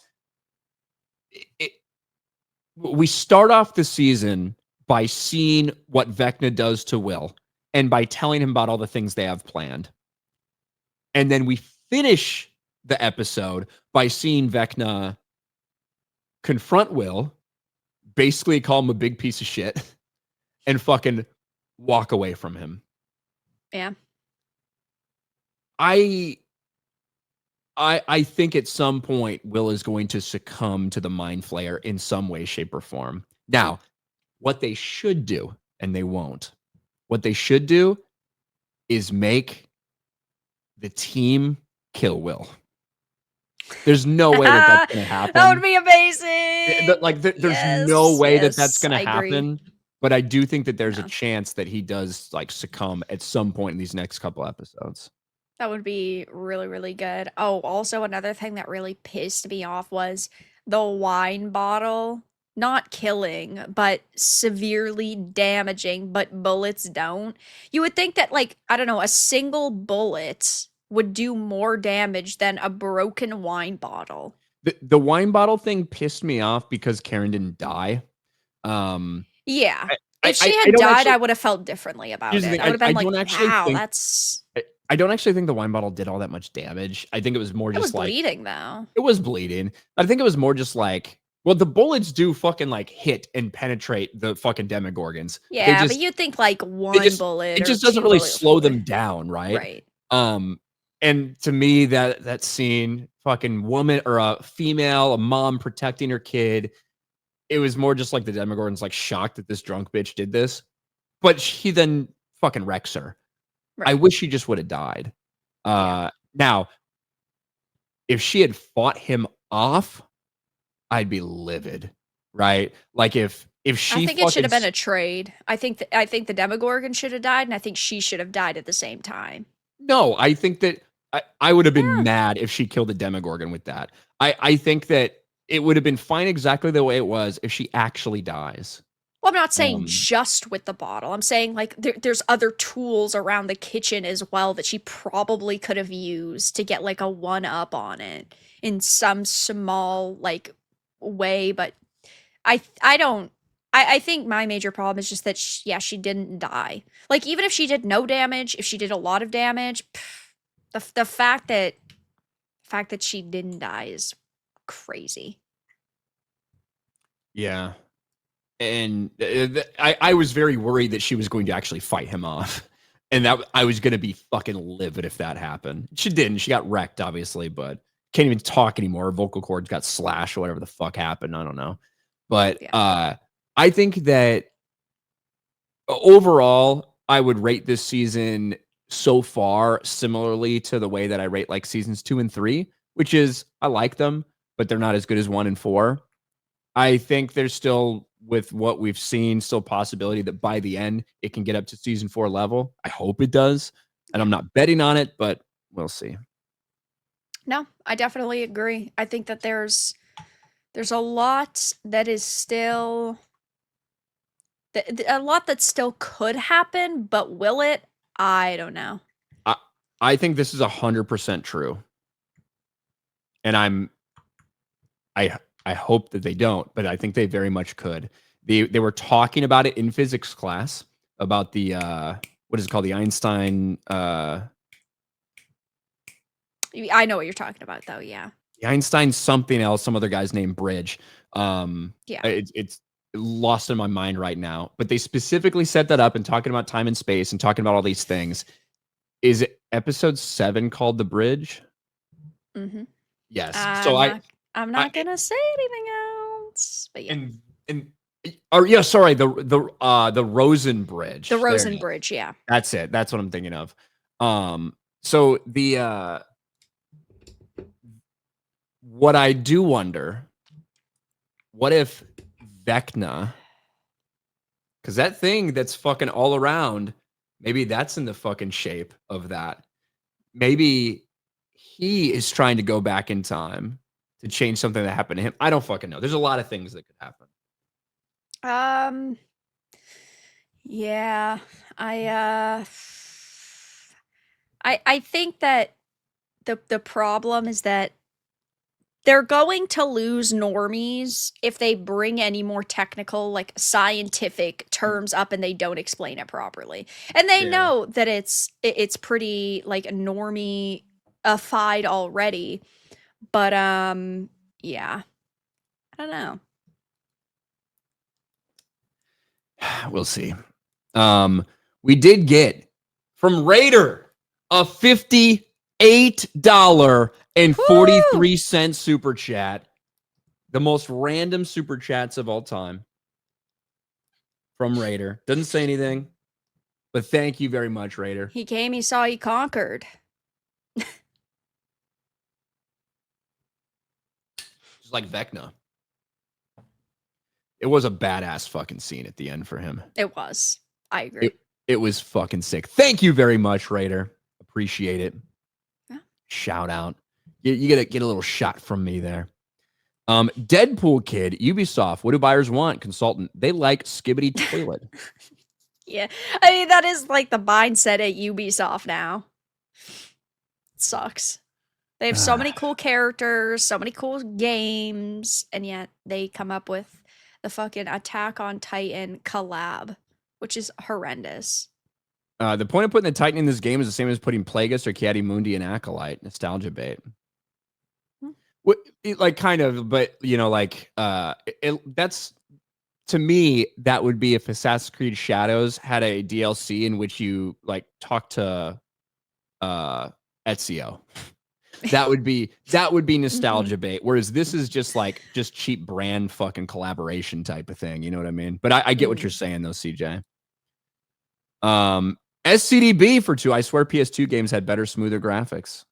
we start off the season by seeing what Vecna does to Will and by telling him about all the things they have planned. And then we finish the episode by seeing Vecna confront Will, basically call him a big piece of shit, and fucking walk away from him. Yeah. I think at some point Will is going to succumb to the Mind Flayer in some way, shape, or form. Now, what they should do, and they won't, what they should do is make the team kill Will. There's no way that that's going to happen. That would be amazing. There's no way that that's going to I agree. happen. But I do think that there's a chance that he does like succumb at some point in these next couple episodes. That would be really, really good. Oh, also another thing that really pissed me off was the wine bottle not killing, but severely damaging, but bullets don't. You would think that, like, I don't know, a single bullet would do more damage than a broken wine bottle. The wine bottle thing pissed me off because Karen didn't die. Yeah. I- If she I had don't died, actually- I would have felt differently about Here's the it. thing, I would have been I don't like, actually wow, think- that's... I don't actually think the wine bottle did all that much damage. I think it was more It just was like bleeding, though. it was bleeding. I think it was more just like, well, the bullets do fucking like hit and penetrate the fucking Demogorgons. Yeah, but you'd think like one bullet. It or just doesn't two really bullets slow would- them down, right? Right. And to me, that scene, fucking woman or a female, a mom protecting her kid, it was more just like the Demogorgon's like shocked that this drunk bitch did this, but he then fucking wrecks her. I Right. wish she just would have died. Now, if she had fought him off, I'd be livid, right? Like if she, I think it should have been a trade. I think the Demogorgon should have died, and I think she should have died at the same time. No, I think that I would have been mad if she killed the Demogorgon with that. I think that it would have been fine exactly the way it was if she actually dies. Well, I'm not saying just with the bottle. I'm saying like there's other tools around the kitchen as well that she probably could have used to get like a one up on it in some small like way. But I think my major problem is just that she didn't die. Like even if she did no damage, if she did a lot of damage, the fact that she didn't die is crazy. Yeah. And I was very worried that she was going to actually fight him off. And that I was going to be fucking livid if that happened. She didn't. She got wrecked, obviously, but can't even talk anymore. Her vocal cords got slashed or whatever the fuck happened. I don't know. But I think that overall, I would rate this season so far similarly to the way that I rate like seasons 2 and 3, which is I like them, but they're not as good as 1 and 4. I think there's still, with what we've seen, still possibility that by the end it can get up to season 4 level. I hope it does. And I'm not betting on it, but we'll see. No, I definitely agree. I think that there's a lot that is still a lot that still could happen, but will it? I don't know. I think this is 100% true. And I hope that they don't, but I think they very much could. They were talking about it in physics class about the what is it called? The Einstein I know what you're talking about though, yeah. the Einstein something else, some other guy's name bridge. It's lost in my mind right now, but they specifically set that up and talking about time and space and talking about all these things. Is it episode 7 called The Bridge? Mm-hmm. Yes. I'm not gonna say anything else, but yeah. Sorry, the Rosen Bridge. The Rosen Bridge, yeah. That's it. That's what I'm thinking of. So the what I do wonder, what if Vecna, because that thing that's fucking all around, maybe that's in the fucking shape of that. Maybe he is trying to go back in time to change something that happened to him. I don't fucking know. There's a lot of things that could happen. Yeah. I think that the problem is that they're going to lose normies if they bring any more technical, like scientific terms up and they don't explain it properly. And they know that it's pretty like normie-ified already. But yeah. I don't know. We'll see. We did get from Raider a $50 $8.43 super chat. The most random super chats of all time from Raider. Doesn't say anything, but thank you very much, Raider. He came, he saw, he conquered. Just like Vecna. It was a badass fucking scene at the end for him. It was. I agree. It was fucking sick. Thank you very much, Raider. Appreciate it. Yeah. Shout out. You get a little shot from me there. Deadpool Kid, Ubisoft. What do buyers want? Consultant. They like skibbity toilet. Yeah. I mean, that is like the mindset at Ubisoft now. It sucks. They have so many cool characters, so many cool games, and yet they come up with the fucking Attack on Titan collab, which is horrendous. The point of putting the Titan in this game is the same as putting Plagueis or Kiadi Mundi in Acolyte. Nostalgia bait. Like kind of, but you know, like that's, to me, that would be if Assassin's Creed Shadows had a DLC in which you like talk to Ezio. That would be nostalgia bait. Whereas this is just cheap brand fucking collaboration type of thing. You know what I mean? But I get what you're saying though, CJ. SCDB for 2. I swear PS2 games had better, smoother graphics.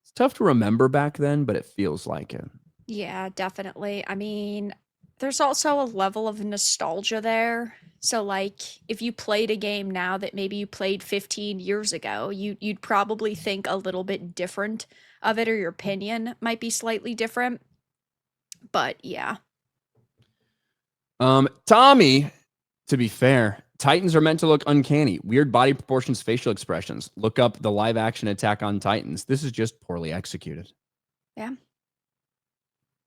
It's tough to remember back then, but it feels like it. Yeah, definitely. I mean, there's also a level of nostalgia there. So like if you played a game now that maybe you played 15 years ago, you'd probably think a little bit different of it, or your opinion might be slightly different. But yeah. Tommy, to be fair, Titans are meant to look uncanny. Weird body proportions, facial expressions. Look up the live action Attack on Titans. This is just poorly executed. Yeah.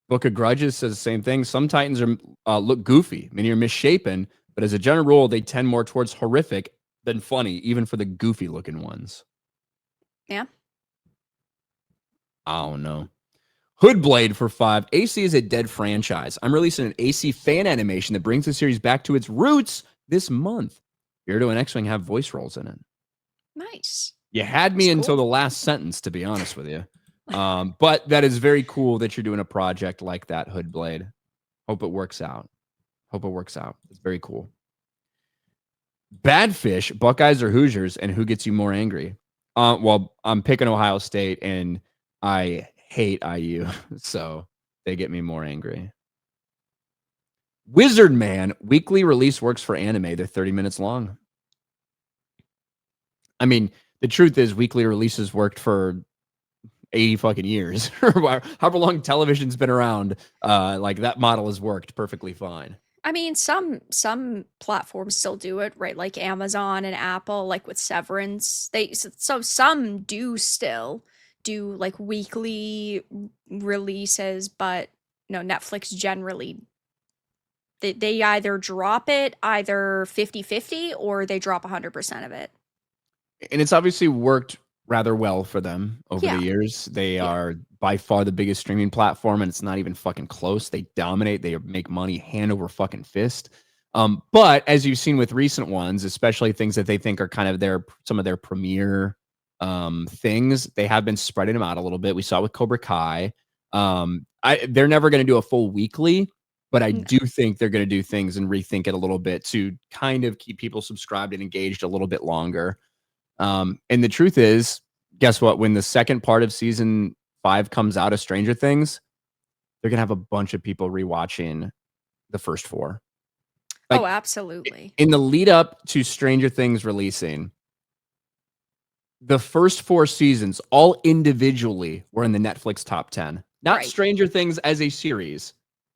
Book of Grudges says the same thing. Some Titans are look goofy, many are misshapen, but as a general rule, they tend more towards horrific than funny, even for the goofy looking ones. Yeah. I don't know. Hoodblade for 5. AC is a dead franchise. I'm releasing an AC fan animation that brings the series back to its roots this month. Beardo and X-Wing have voice roles in it. Nice. You had me That's until cool. the last sentence, to be honest with you. But that is very cool that you're doing a project like that, Hoodblade. Hope it works out. It's very cool. Badfish, Buckeyes or Hoosiers, and who gets you more angry? Well, I'm picking Ohio State, and I hate IU, so they get me more angry. Wizard Man, weekly release works for anime. They're 30 minutes long. I mean, the truth is weekly releases worked for 80 fucking years. However long television's been around, like that model has worked perfectly fine. I mean, some platforms still do it, right? Like Amazon and Apple, like with Severance. So some do still do like weekly releases, but no, Netflix generally they either drop it either 50-50 or they drop 100% of it. And it's obviously worked rather well for them over Yeah. the years. They are by far the biggest streaming platform, and it's not even fucking close. They dominate. They make money hand over fucking fist. But as you've seen with recent ones, especially things that they think are kind of some of their premier things, they have been spreading them out a little bit. We saw with Cobra Kai. They're never going to do a full weekly, but I do think they're going to do things and rethink it a little bit to kind of keep people subscribed and engaged a little bit longer. And the truth is, guess what? When the second part of season 5 comes out of Stranger Things, they're going to have a bunch of people rewatching the first 4. Like, oh, absolutely. In the lead up to Stranger Things releasing, the first 4 seasons, all individually, were in the Netflix top 10. Not Right. Stranger Things as a series.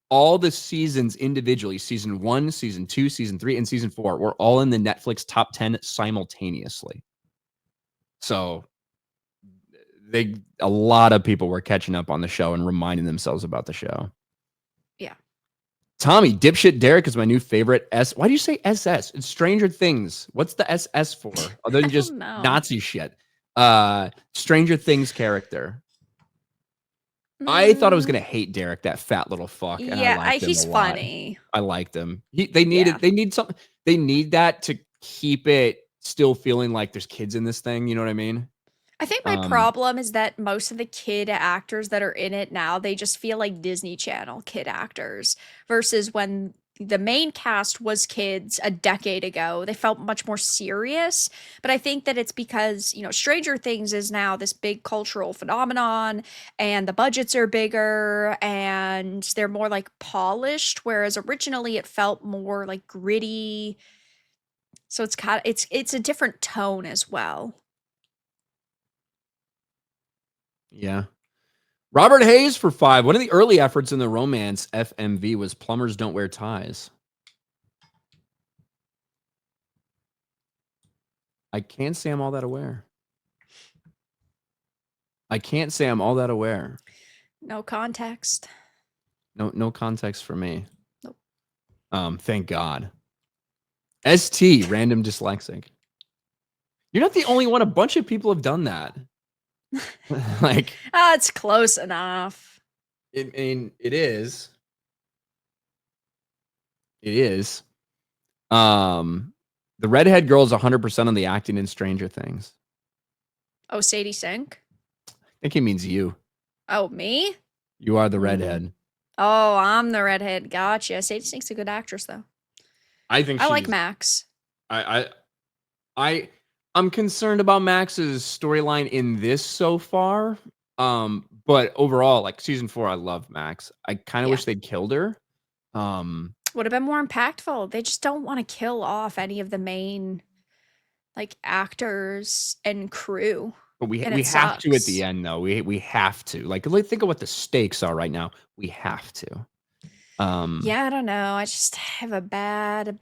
All the seasons individually, season 1, season 2, season 3, and season 4, were all in the Netflix top 10 simultaneously. So a lot of people were catching up on the show and reminding themselves about the show. Yeah. Tommy, dipshit Derek is my new favorite. Why do you say SS? It's Stranger Things. What's the SS for? Other than just know. Nazi shit. Stranger Things character. I thought I was gonna hate Derek, that fat little fuck. And Yeah, I liked him he's a lot. funny. I liked him. They need something. They need that to keep it still feeling like there's kids in this thing. You know what I mean? I think my problem is that most of the kid actors that are in it now, they just feel like Disney Channel kid actors versus when the main cast was kids a decade ago. They felt much more serious. But I think that it's because, Stranger Things is now this big cultural phenomenon and the budgets are bigger and they're more like polished, whereas originally it felt more like gritty. So it's a different tone as well. Yeah. Robert Hayes for 5. One of the early efforts in the romance FMV was plumbers don't wear ties. I can't say I'm all that aware. No context. No context for me. Nope. Thank God. ST, random dyslexic. You're not the only one. A bunch of people have done that. Like, It's close enough. it is. It is. The redhead girl is 100% on the acting in Stranger Things. Oh, Sadie Sink? I think he means you. Oh, me? You are the redhead. Oh, I'm the redhead. Gotcha. Sadie Sink's a good actress, though. I think I like Max. I'm concerned about Max's storyline in this so far. But overall, like season 4, I love Max. I kind of wish they'd killed her. Would have been more impactful. They just don't want to kill off any of the main actors and crew. But we have sucks. to at the end, though. We have to. Like, think of what the stakes are right now. We have to. Yeah, I don't know. I just have a bad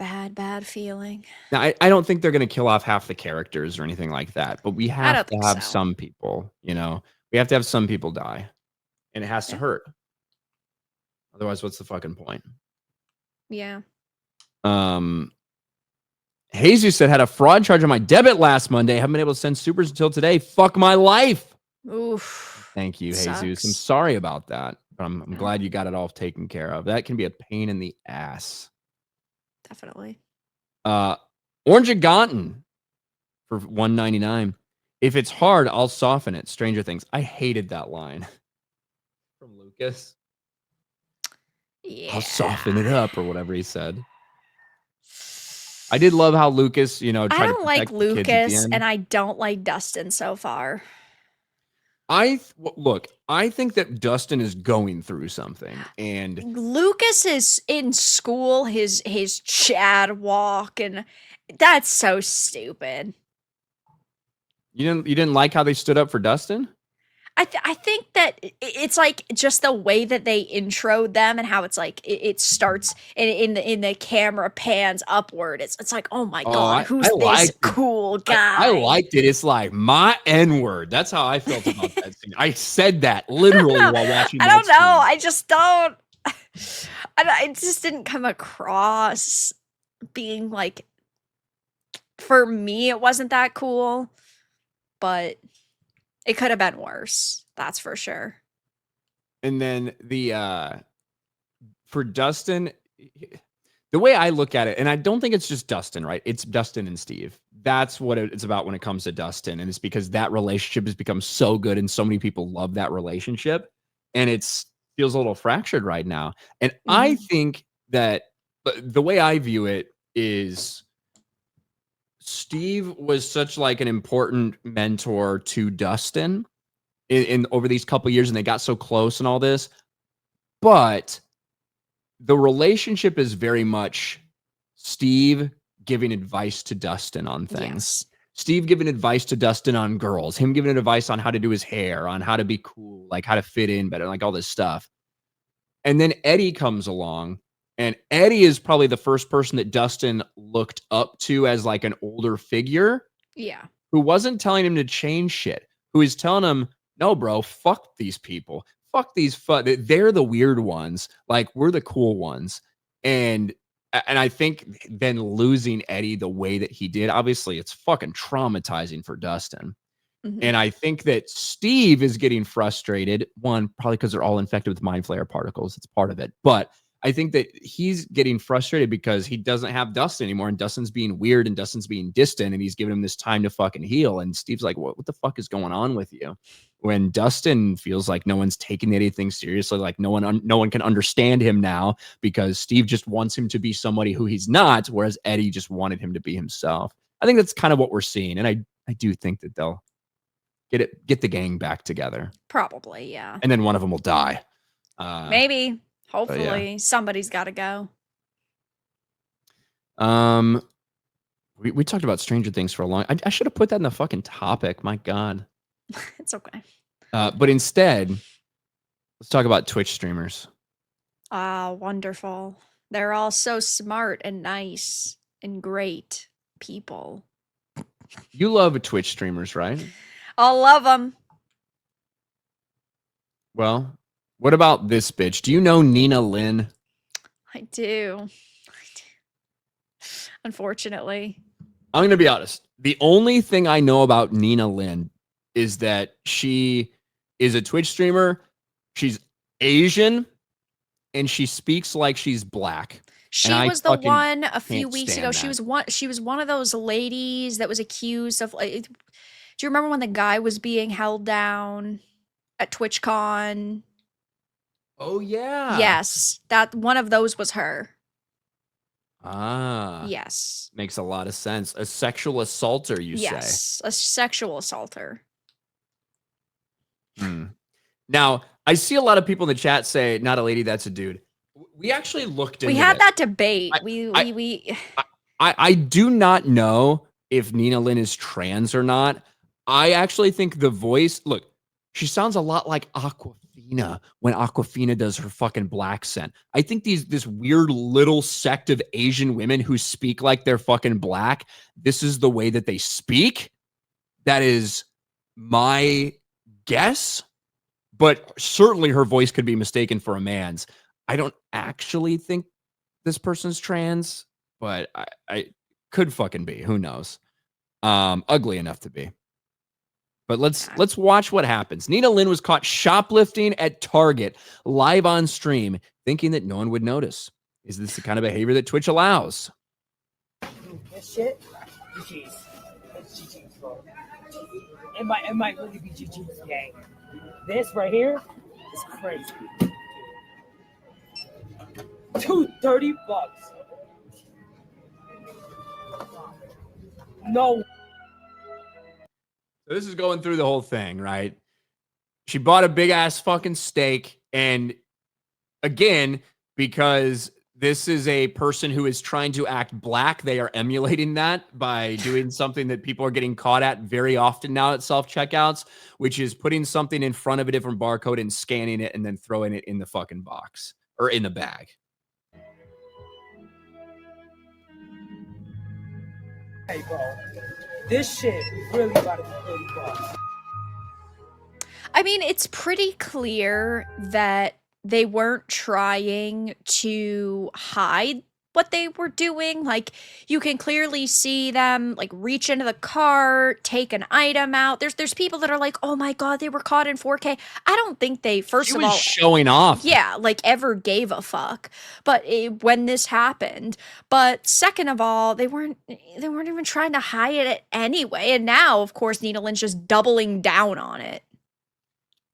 feeling. Now, I don't think they're going to kill off half the characters or anything like that. But we have to have some people, we have to have some people die. And it has to hurt. Otherwise, what's the fucking point? Yeah. Jesus said, had a fraud charge on my debit last Monday. Haven't been able to send supers until today. Fuck my life. Oof. Thank you, Sucks. Jesus. I'm sorry about that. But I'm glad you got it all taken care of. That can be a pain in the ass. Definitely. Orange Gonton for $1.99. If it's hard, I'll soften it. Stranger Things. I hated that line from Lucas. Yeah. I'll soften it up or whatever he said. I did love how Lucas, tried I don't to like protect the kids at the Lucas, end. and I don't like Dustin so far. Look, I think that Dustin is going through something, and Lucas is in school, his Chad walk, and that's so stupid. you didn't like how they stood up for Dustin? I think that it's like just the way that they introed them and how it's like it starts in the camera pans upward. It's like, oh my God, who's this cool guy? I liked it. It's like my N-word. That's how I felt about that scene. I said that literally while watching. I don't know. I just don't. It just didn't come across being like. For me, it wasn't that cool, but. It could have been worse. That's for sure. And then for Dustin, the way I look at it, and I don't think it's just Dustin, right? It's Dustin and Steve. That's what it's about when it comes to Dustin. And it's because that relationship has become so good and so many people love that relationship. And it feels a little fractured right now. And I think that the way I view it is Steve was such like an important mentor to Dustin in over these couple years, and they got so close and all this. But the relationship is very much Steve giving advice to Dustin on things. Yes. Steve giving advice to Dustin on girls, him giving advice on how to do his hair, on how to be cool, like how to fit in better, like all this stuff. And then Eddie comes along. And Eddie is probably the first person that Dustin looked up to as like an older figure. Yeah. Who wasn't telling him to change shit. Who is telling him, no, bro, fuck these people. Fuck these. They're the weird ones. Like, we're the cool ones. And I think then losing Eddie the way that he did, obviously it's fucking traumatizing for Dustin. Mm-hmm. And I think that Steve is getting frustrated. One, probably because they're all infected with mind flayer particles. It's part of it. But I think that he's getting frustrated because he doesn't have Dustin anymore, and Dustin's being weird and Dustin's being distant, and he's giving him this time to fucking heal. And Steve's like, what the fuck is going on with you? When Dustin feels like no one's taking anything seriously, like no one can understand him now because Steve just wants him to be somebody who he's not, whereas Eddie just wanted him to be himself. I think that's kind of what we're seeing, and I do think that they'll get the gang back together. Probably, yeah. And then one of them will die. Maybe. Hopefully, somebody's got to go. We talked about Stranger Things for a long. I should have put that in the fucking topic. My God. It's okay. But instead, let's talk about Twitch streamers. Ah, wonderful. They're all so smart and nice and great people. You love Twitch streamers, right? I love them. Well, what about this bitch? Do you know Nina Lynn? I do. Unfortunately. I'm going to be honest. The only thing I know about Nina Lynn is that she is a Twitch streamer. She's Asian and she speaks like she's black. She was the one a few weeks ago. She was one of those ladies that was accused of like, do you remember when the guy was being held down at TwitchCon? Oh yeah. Yes, that one of those was her. Ah. Yes. Makes a lot of sense. A sexual assaulter, you say? Yes, a sexual assaulter. Now, I see a lot of people in the chat say, not a lady, that's a dude. We actually looked into We had this. that debate. I do not know if Nina Lynn is trans or not. I actually think the voice, look, she sounds a lot like Aquafina when Aquafina does her fucking black scent. I think this weird little sect of Asian women who speak like they're fucking black, this is the way that they speak. That is my guess. But certainly her voice could be mistaken for a man's. I don't actually think this person's trans, but I could fucking be. Who knows? Ugly enough to be. But let's watch what happens. Nina Lynn was caught shoplifting at Target live on stream, thinking that no one would notice. Is this the kind of behavior that Twitch allows? This shit, GG's. It's GG's, bro. It might really be GG's, gang. This right here is crazy. $230. No. So this is going through the whole thing, right? She bought a big ass fucking steak. And again, because this is a person who is trying to act black, they are emulating that by doing something that people are getting caught at very often now at self-checkouts, which is putting something in front of a different barcode and scanning it and then throwing it in the fucking box or in the bag. Hey, bro. This shit really about to be $30. I mean, it's pretty clear that they weren't trying to hide what they were doing. Like, you can clearly see them like reach into the cart, take an item out. There's people that are like, oh my God, they were caught in 4K. I don't think they, first of all, showing off. Yeah, like ever gave a fuck. But when this happened, but second of all, they weren't even trying to hide it anyway. And now, of course, Nina Lynn's just doubling down on it.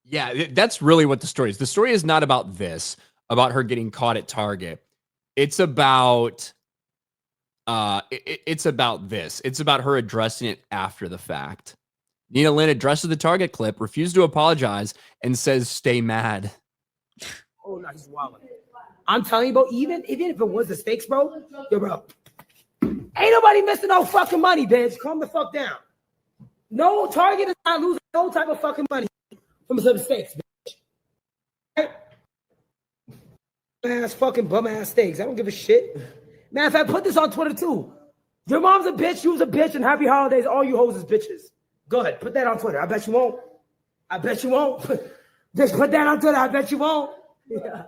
Yeah, that's really what the story is. The story is not about this, about her getting caught at Target. It's about it's about this. It's about her addressing it after the fact. Nina Lynn addresses the Target clip, refused to apologize, and says, "Stay mad." Oh, no, he's wild. I'm telling you, bro, even if it was the stakes, bro, yo, bro, ain't nobody missing no fucking money, bitch. Calm the fuck down. No, Target is not losing no type of fucking money from some stakes, bitch. Right? Ass fucking bum ass steaks. I don't give a shit. Matter of fact, put this on Twitter too. Your mom's a bitch, you was a bitch, and happy holidays. All you hoes is bitches. Go ahead, put that on Twitter. I bet you won't. I bet you won't. Just put that on Twitter. I bet you won't. Yeah.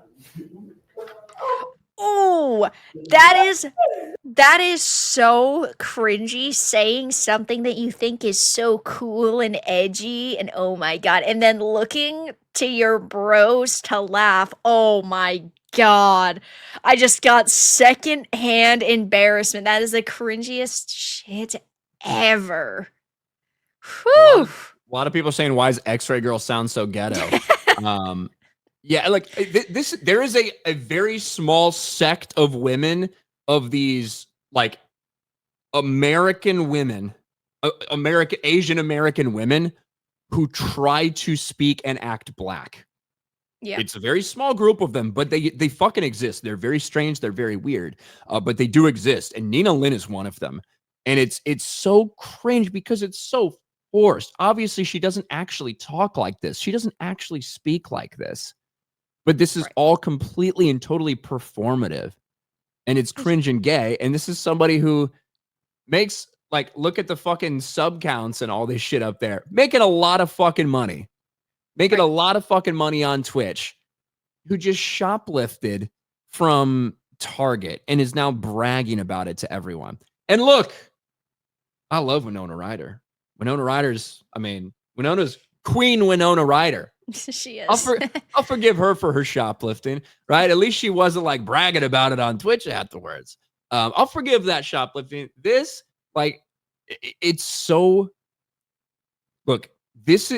Oh, that is so cringy, saying something that you think is so cool and edgy, and oh my God, and then looking to your bros to laugh. Oh my God. I just got secondhand embarrassment. That is the cringiest shit ever. Whew. A lot of people saying, why does X-Ray Girl sound so ghetto? Yeah, like there is a very small sect of women, of these like American women, Asian American women who try to speak and act black. Yeah. It's a very small group of them, but they fucking exist. They're very strange. They're very weird, but they do exist. And Nina Lynn is one of them. And it's so cringe because it's so forced. Obviously, she doesn't actually talk like this. She doesn't actually speak like this. But this is Right. all completely and totally performative. And it's cringe and gay. And this is somebody who makes, like, look at the fucking sub counts and all this shit up there. Making a lot of fucking money. Making a lot of fucking money on Twitch. Who just shoplifted from Target and is now bragging about it to everyone. And look, I love Winona Ryder. Winona's Queen Winona Ryder. She is. I'll forgive her for her shoplifting, right? At least she wasn't like bragging about it on Twitch afterwards. I'll forgive that shoplifting. This, like, it's so. Look, this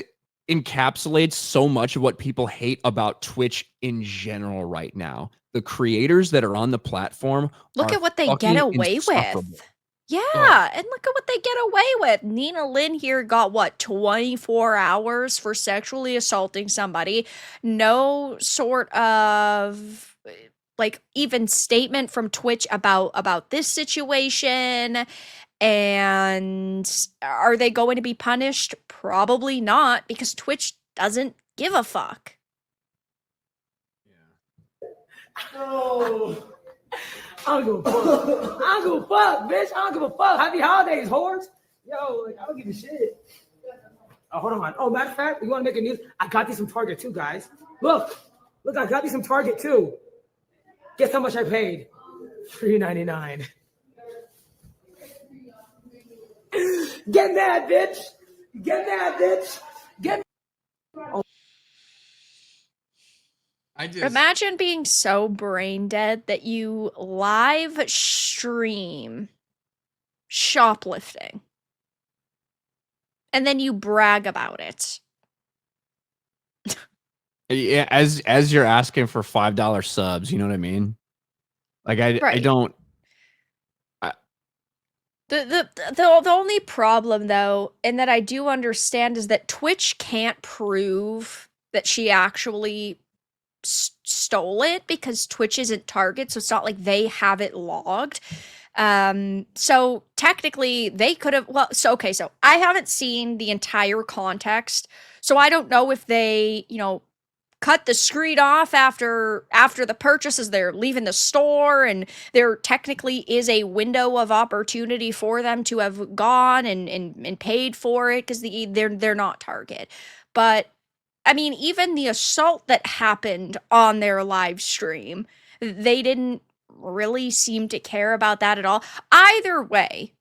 encapsulates so much of what people hate about Twitch in general right now. The creators that are on the platform. Look at what they get away with. Yeah, and look at what they get away with. Nina Lynn here got, what, 24 hours for sexually assaulting somebody. No sort of, like, even statement from Twitch about this situation. And are they going to be punished? Probably not, because Twitch doesn't give a fuck. Oh. I don't give a fuck. I don't give a fuck, bitch. I don't give a fuck. Happy holidays, whores. Yo, like, I don't give a shit. Oh, hold on. Oh, matter of fact, you want to make a news? I got these from Target too, guys. Look, I got these from Target too. Guess how much I paid? $3.99. Get mad, bitch. Get mad, bitch. Get. Oh. Imagine being so brain dead that you live stream shoplifting and then you brag about it. Yeah, as you're asking for $5 subs, you know what I mean? Like I don't. The only problem though, and that I do understand, is that Twitch can't prove that she actually stole it because Twitch isn't Target, so it's not like they have it logged. So technically they could have, so I haven't seen the entire context, so I don't know if they, cut the screen off after the purchase as they're leaving the store, and there technically is a window of opportunity for them to have gone and paid for it because they're not Target. But I mean, even the assault that happened on their live stream, they didn't really seem to care about that at all. Either way,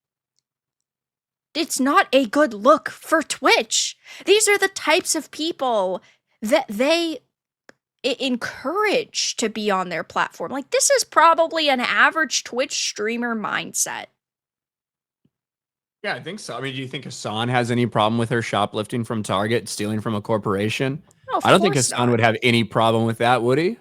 it's not a good look for Twitch. These are the types of people that they encourage to be on their platform. Like, this is probably an average Twitch streamer mindset. Yeah, I think so. I mean, do you think Hassan has any problem with her shoplifting from Target, stealing from a corporation? No, I don't think Hassan would have any problem with that, would he?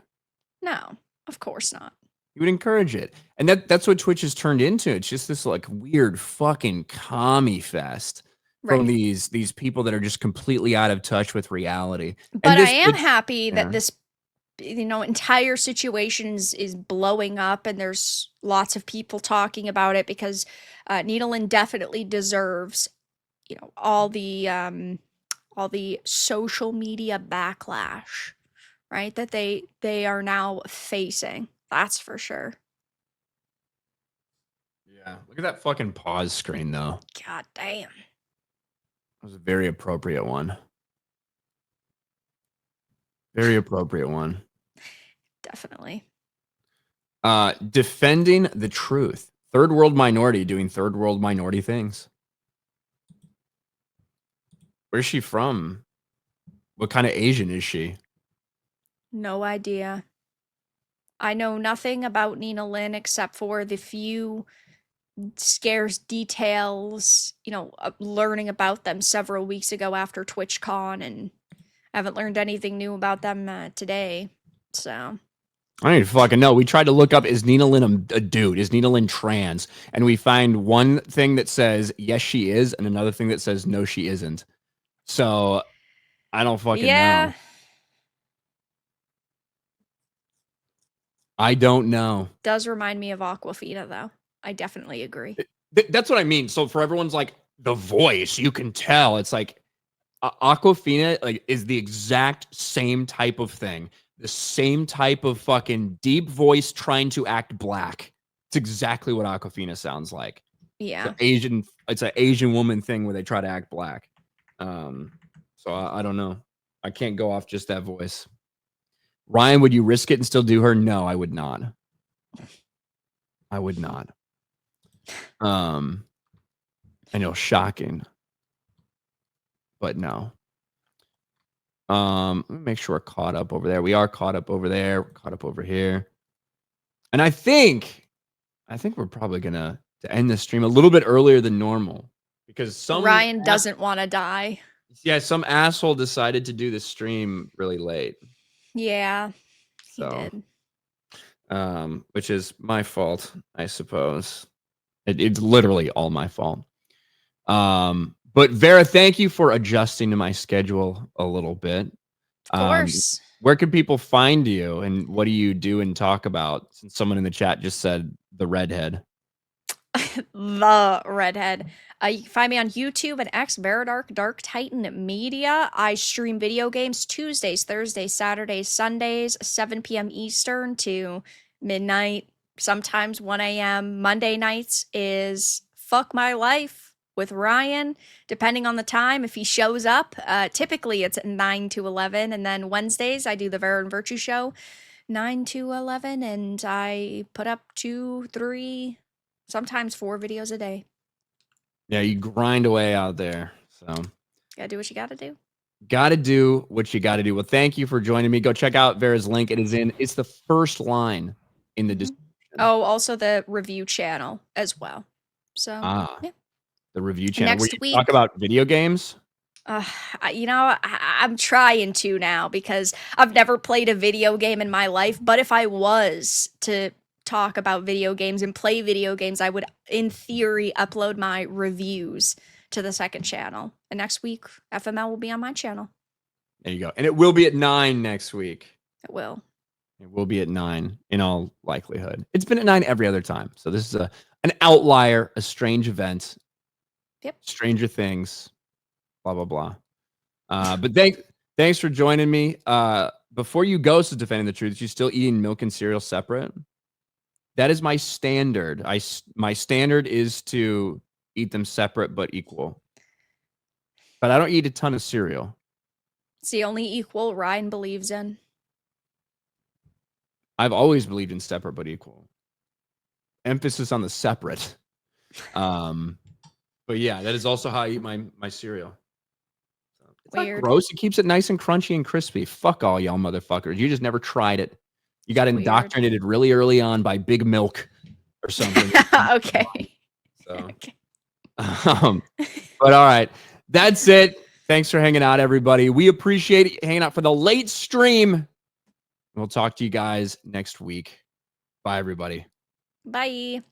No, of course not. He would encourage it. And that's what Twitch has turned into. It's just this like weird fucking commie fest from these people that are just completely out of touch with reality. But I am happy that this entire situation is blowing up, and there's lots of people talking about it, because Nina Lynn definitely deserves, all the social media backlash, right? That they are now facing. That's for sure. Yeah, look at that fucking pause screen though. God damn. That was a very appropriate one. Very appropriate one. Definitely. Defending the truth. Third world minority doing third world minority things. Where's she from? What kind of Asian is she? No idea. I know nothing about Nina Lynn except for the few scarce details, learning about them several weeks ago after TwitchCon, and I haven't learned anything new about them today. So I don't even fucking know. We tried to look up, is Nina Lynn a dude? Is Nina Lynn trans? And we find one thing that says, yes, she is, and another thing that says, no, she isn't. So I don't fucking know. I don't know. Does remind me of Aquafina, though. I definitely agree. That's what I mean. So for everyone's like, the voice, you can tell. It's like Aquafina like is the exact same type of thing. The same type of fucking deep voice trying to act black. It's exactly what Aquafina sounds like. Yeah. It's an Asian woman thing where they try to act black. So I don't know. I can't go off just that voice. Ryan, would you risk it and still do her? No, I would not. I would not. I know, shocking. But no. Let me make sure we're caught up over there. We are caught up over there. We're caught up over here. And I think we're probably gonna end the stream a little bit earlier than normal because Ryan doesn't want to die. Yeah, some asshole decided to do the stream really late. Yeah, he So, did. Which is my fault, I suppose. It's literally all my fault. But Vera, thank you for adjusting to my schedule a little bit. Of course. Where can people find you and what do you do and talk about? Since someone in the chat just said the redhead. The redhead. You can find me on YouTube and X, Veridark, Dark Titan Media. I stream video games Tuesdays, Thursdays, Saturdays, Sundays, 7 p.m. Eastern to midnight, sometimes 1 a.m. Monday nights is Fuck My Life with Ryan, depending on the time. If he shows up, typically it's 9 to 11. And then Wednesdays, I do the Vera and Virtue Show, 9 to 11. And I put up 2, 3, sometimes 4 videos a day. Yeah, you grind away out there. So gotta do what you gotta do. Gotta do what you gotta do. Well, thank you for joining me. Go check out Vera's link. It's the first line in the description. Oh, also the review channel as well. So yeah. The review channel. Next where you week, talk about video games. I'm trying to now because I've never played a video game in my life. But if I was to talk about video games and play video games, I would, in theory, upload my reviews to the second channel. And next week, FML will be on my channel. There you go. And it will be at 9 next week. It will. It will be at 9 in all likelihood. It's been at 9 every other time. So this is an outlier, a strange event. Yep. Stranger Things. Blah, blah, blah. But thanks for joining me. Before you go to Defending the Truth, you still eating milk and cereal separate? That is my standard. My standard is to eat them separate but equal. But I don't eat a ton of cereal. It's the only equal Ryan believes in. I've always believed in separate but equal. Emphasis on the separate. But yeah, that is also how I eat my cereal. It's Weird. not gross. It keeps it nice and crunchy and crispy. Fuck all y'all motherfuckers. You just never tried it. You got indoctrinated really early on by Big Milk or something. Okay. So, okay. But all right, that's it. Thanks for hanging out, everybody. We appreciate it hanging out for the late stream. We'll talk to you guys next week. Bye, everybody. Bye.